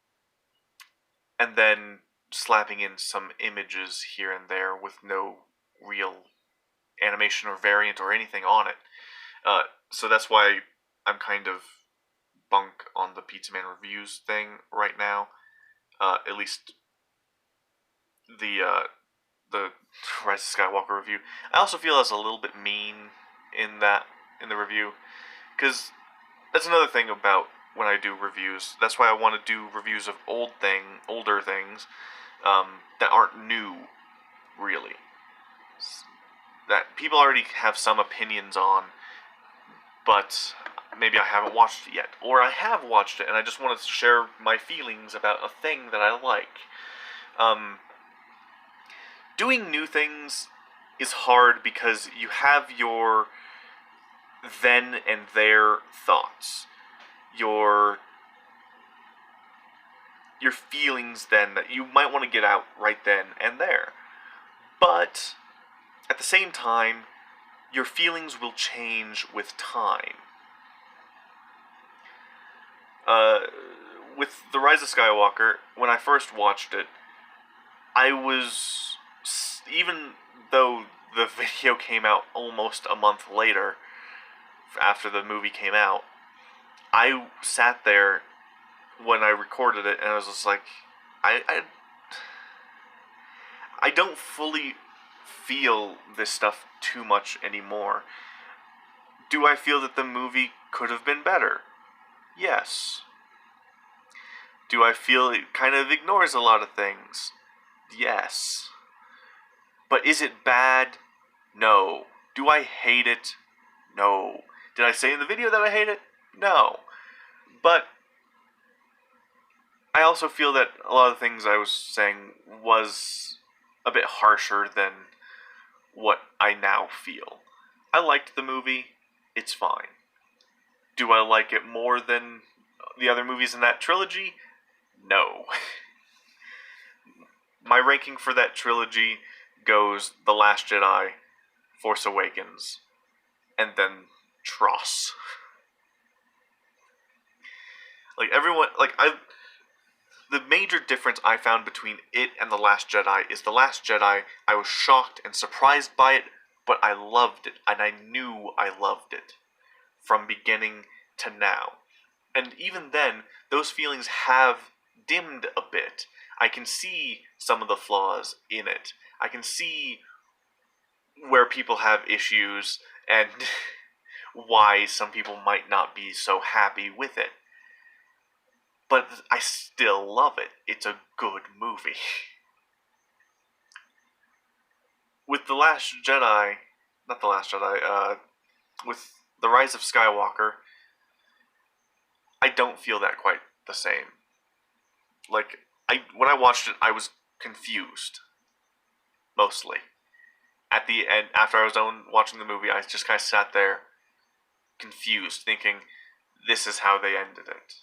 [SPEAKER 1] then slapping in some images here and there with no real animation or variant or anything on it. So that's why I'm kind of bunk on the Pizzaman reviews thing right now. At least the Rise of Skywalker review. I also feel that's a little bit mean in the review, because that's another thing about when I do reviews. That's why I want to do reviews of older things that aren't new, really. That people already have some opinions on, but maybe I haven't watched it yet. Or I have watched it, and I just want to share my feelings about a thing that I like. Doing new things is hard because you have your then and there thoughts. Your feelings then that you might want to get out right then and there. But at the same time, your feelings will change with time. With The Rise of Skywalker, when I first watched it, I was, even though the video came out almost a month later, after the movie came out, I sat there when I recorded it, and I was just like, I don't fully feel this stuff too much anymore. Do I feel that the movie could have been better? Yes. Do I feel it kind of ignores a lot of things? Yes. But is it bad? No. Do I hate it? No. Did I say in the video that I hate it? No. But I also feel that a lot of the things I was saying was a bit harsher than what I now feel. I liked the movie. It's fine. Do I like it more than the other movies in that trilogy? No. My ranking for that trilogy goes The Last Jedi, Force Awakens, and then Tross. Like, everyone, the major difference I found between it and The Last Jedi is The Last Jedi, I was shocked and surprised by it, but I loved it, and I knew I loved it from beginning to now. And even then, those feelings have dimmed a bit. I can see some of the flaws in it. I can see where people have issues and why some people might not be so happy with it. But I still love it. It's a good movie. With The Last Jedi, not The Last Jedi, with The Rise of Skywalker, I don't feel that quite the same. Like, when I watched it, I was confused. Mostly. At the end, after I was done watching the movie, I just kind of sat there, confused, thinking, this is how they ended it.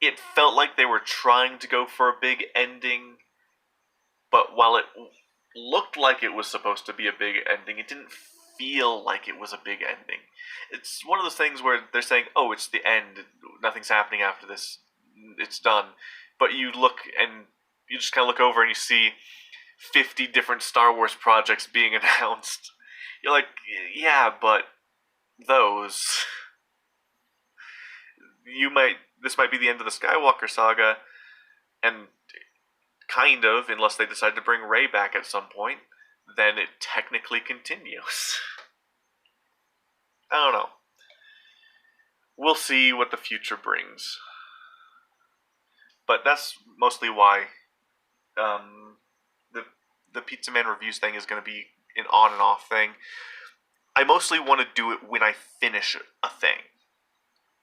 [SPEAKER 1] It felt like they were trying to go for a big ending, but while it looked like it was supposed to be a big ending, it didn't feel like it was a big ending. It's one of those things where they're saying, oh, it's the end, nothing's happening after this, it's done. But you look, and you just kind of look over and you see 50 different Star Wars projects being announced. You're like, yeah, but those... This might be the end of the Skywalker saga, and kind of, unless they decide to bring Rey back at some point, then it technically continues. I don't know. We'll see what the future brings. But that's mostly why the Pizzaman reviews thing is going to be an on and off thing. I mostly want to do it when I finish a thing.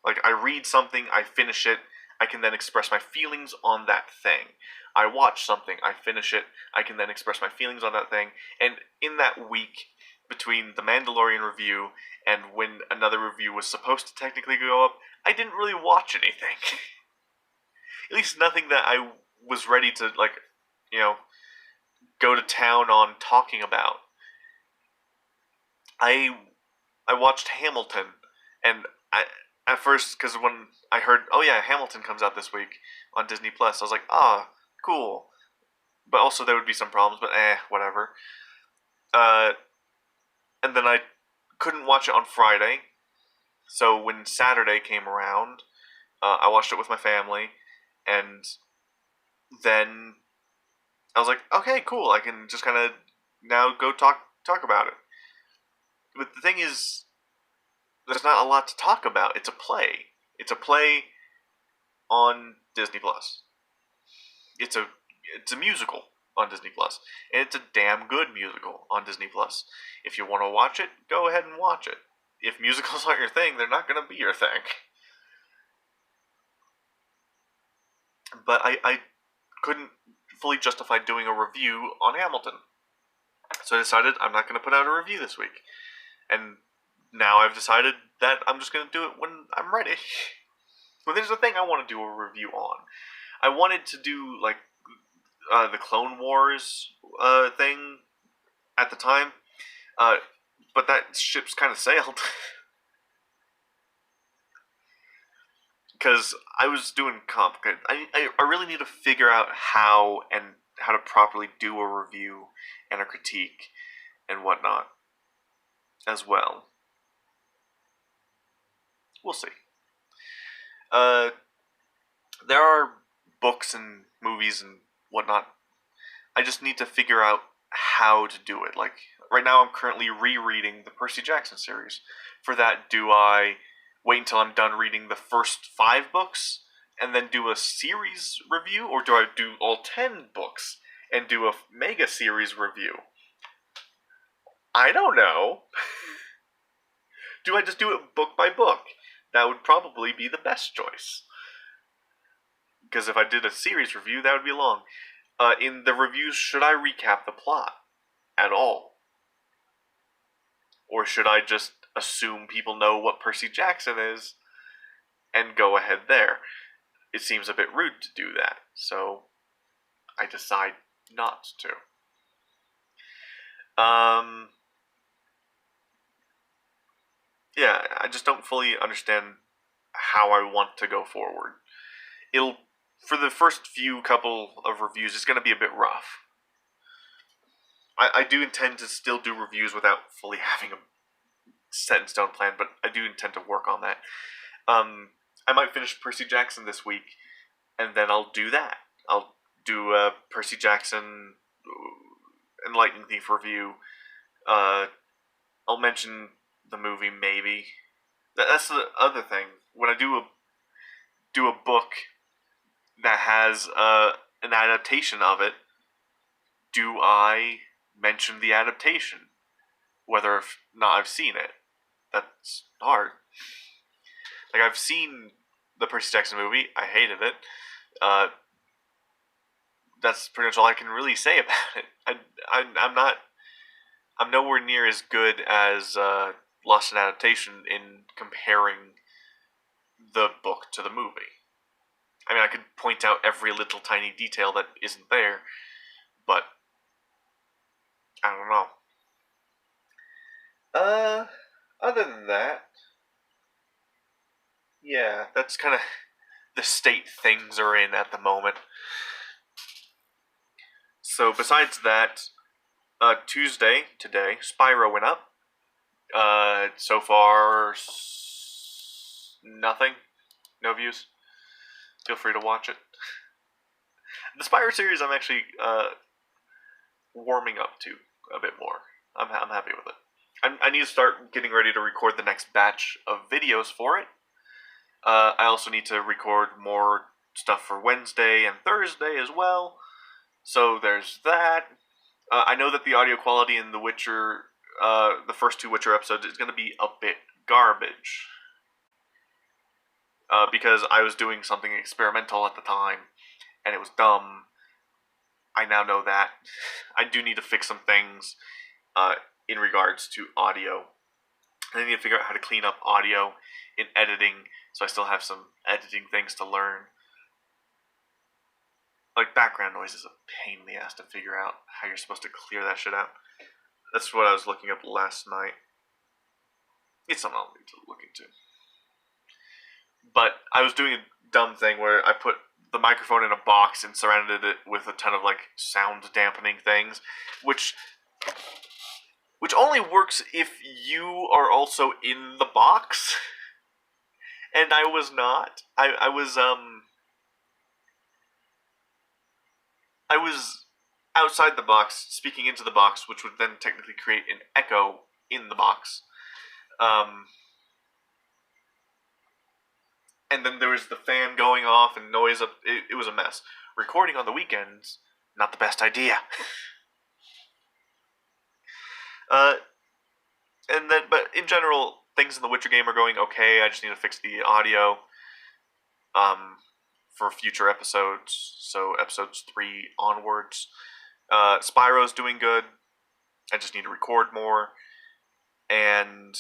[SPEAKER 1] Like, I read something, I finish it, I can then express my feelings on that thing. I watch something, I finish it, I can then express my feelings on that thing. And in that week, between the Mandalorian review and when another review was supposed to technically go up, I didn't really watch anything. At least nothing that I was ready to, go to town on talking about. I watched Hamilton, and at first, because when I heard, oh yeah, Hamilton comes out this week on Disney Plus, I was like, cool. But also there would be some problems, but whatever. And then I couldn't watch it on Friday, so when Saturday came around, I watched it with my family, and then I was like, okay, cool, I can just kind of now go talk about it. But the thing is, there's not a lot to talk about. It's a play. It's a play on Disney Plus. It's a musical on Disney Plus, and it's a damn good musical on Disney Plus. If you want to watch it, go ahead and watch it. If musicals aren't your thing, they're not going to be your thing. But I couldn't fully justify doing a review on Hamilton, so I decided I'm not going to put out a review this week. And now I've decided that I'm just going to do it when I'm ready. But there's a thing I want to do a review on. I wanted to do, the Clone Wars thing at the time, but that ship's kind of sailed. Because I was doing complicated. I really need to figure out how to properly do a review and a critique and whatnot as well. We'll see. There are books and movies and whatnot. I just need to figure out how to do it. Like, right now I'm currently rereading the Percy Jackson series. For that, do I wait until I'm done reading the first 5 books and then do a series review? Or do I do all 10 books and do a mega series review? I don't know. Do I just do it book by book? That would probably be the best choice. Because if I did a series review, that would be long. In the reviews, should I recap the plot at all? Or should I just assume people know what Percy Jackson is and go ahead there? It seems a bit rude to do that, so I decide not to. Yeah, I just don't fully understand how I want to go forward. For the first few couple of reviews, it's going to be a bit rough. I do intend to still do reviews without fully having a set in stone plan, but I do intend to work on that. I might finish Percy Jackson this week, and then I'll do that. I'll do a Percy Jackson Enlightening Thief review. I'll mention the movie, maybe. That's the other thing. When I do a book that has an adaptation of it, do I mention the adaptation, whether or not I've seen it? That's hard. Like, I've seen the Percy Jackson movie. I hated it. That's pretty much all I can really say about it. I'm nowhere near as good as Lost in Adaptation in comparing the book to the movie. I mean, I could point out every little tiny detail that isn't there, but I don't know. Other than that, yeah, that's kind of the state things are in at the moment. So besides that, Tuesday, today, Spyro went up. So far, nothing. No views. Feel free to watch it. The Spyro series I'm actually warming up to a bit more. I'm happy with it. I need to start getting ready to record the next batch of videos for it. I also need to record more stuff for Wednesday and Thursday as well. So there's that. I know that the audio quality in The Witcher, the first 2 Witcher episodes, is going to be a bit garbage. Because I was doing something experimental at the time, and it was dumb. I now know that. I do need to fix some things in regards to audio. I need to figure out how to clean up audio in editing, so I still have some editing things to learn. Like, background noise is a pain in the ass to figure out how you're supposed to clear that shit out. That's what I was looking up last night. It's something I'll need to look into. But I was doing a dumb thing where I put the microphone in a box and surrounded it with a ton of, like, sound dampening things, which only works if you are also in the box. And I was not. I was outside the box, speaking into the box, which would then technically create an echo in the box. And then there was the fan going off and noise up. It was a mess. Recording on the weekends, not the best idea. But in general, things in the Witcher game are going okay. I just need to fix the audio for future episodes, so episodes 3 onwards. Spyro's doing good. I just need to record more. And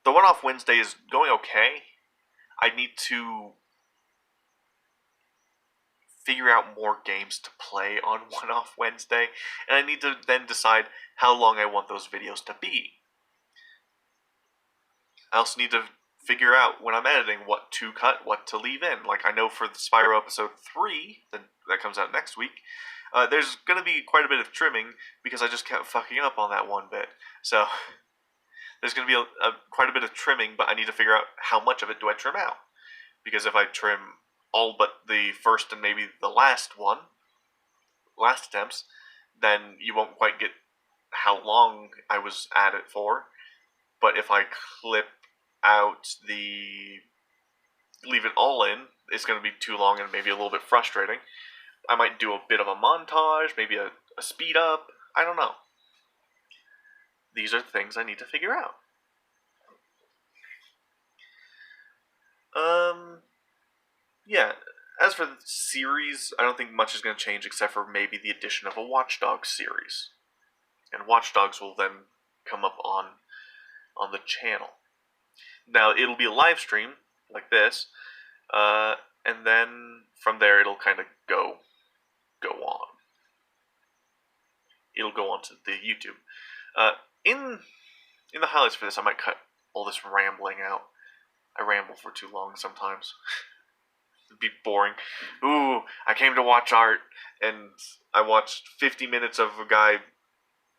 [SPEAKER 1] the one-off Wednesday is going okay. I need to figure out more games to play on One-Off Wednesday, and I need to then decide how long I want those videos to be. I also need to figure out when I'm editing what to cut, what to leave in. Like, I know for the Spyro episode 3, that comes out next week, there's going to be quite a bit of trimming because I just kept fucking up on that one bit. So, there's going to be quite a bit of trimming, but I need to figure out how much of it do I trim out. Because if I trim all but the first and maybe the last attempts, then you won't quite get how long I was at it for. But if I clip out leave it all in, it's going to be too long and maybe a little bit frustrating. I might do a bit of a montage, maybe a speed up, I don't know. These are things I need to figure out. Yeah, as for the series, I don't think much is going to change except for maybe the addition of a Watch Dogs series. And Watch Dogs will then come up on the channel. Now, it'll be a live stream, like this, and then from there it'll kind of go on. It'll go on to the YouTube. In the highlights for this, I might cut all this rambling out. I ramble for too long sometimes. It'd be boring. Ooh, I came to watch art, and I watched 50 minutes of a guy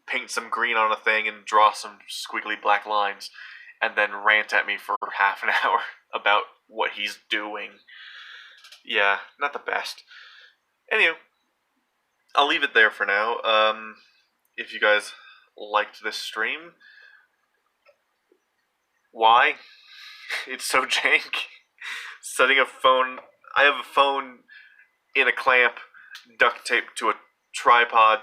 [SPEAKER 1] paint some green on a thing and draw some squiggly black lines, and then rant at me for half an hour about what he's doing. Yeah, not the best. Anyway, I'll leave it there for now. If you guys liked this stream, why? It's so jank. Setting a phone... I have a phone in a clamp, duct taped to a tripod,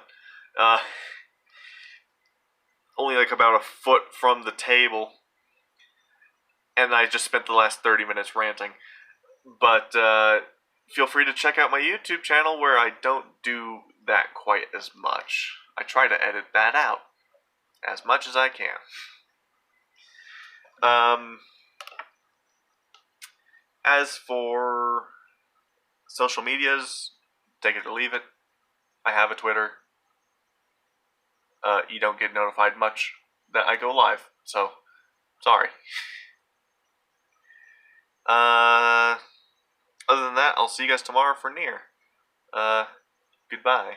[SPEAKER 1] only like about a foot from the table, and I just spent the last 30 minutes ranting. But feel free to check out my YouTube channel where I don't do that quite as much. I try to edit that out as much as I can. As for social medias, take it or leave it. I have a Twitter. You don't get notified much that I go live, so sorry. Other than that, I'll see you guys tomorrow for Nier. Goodbye.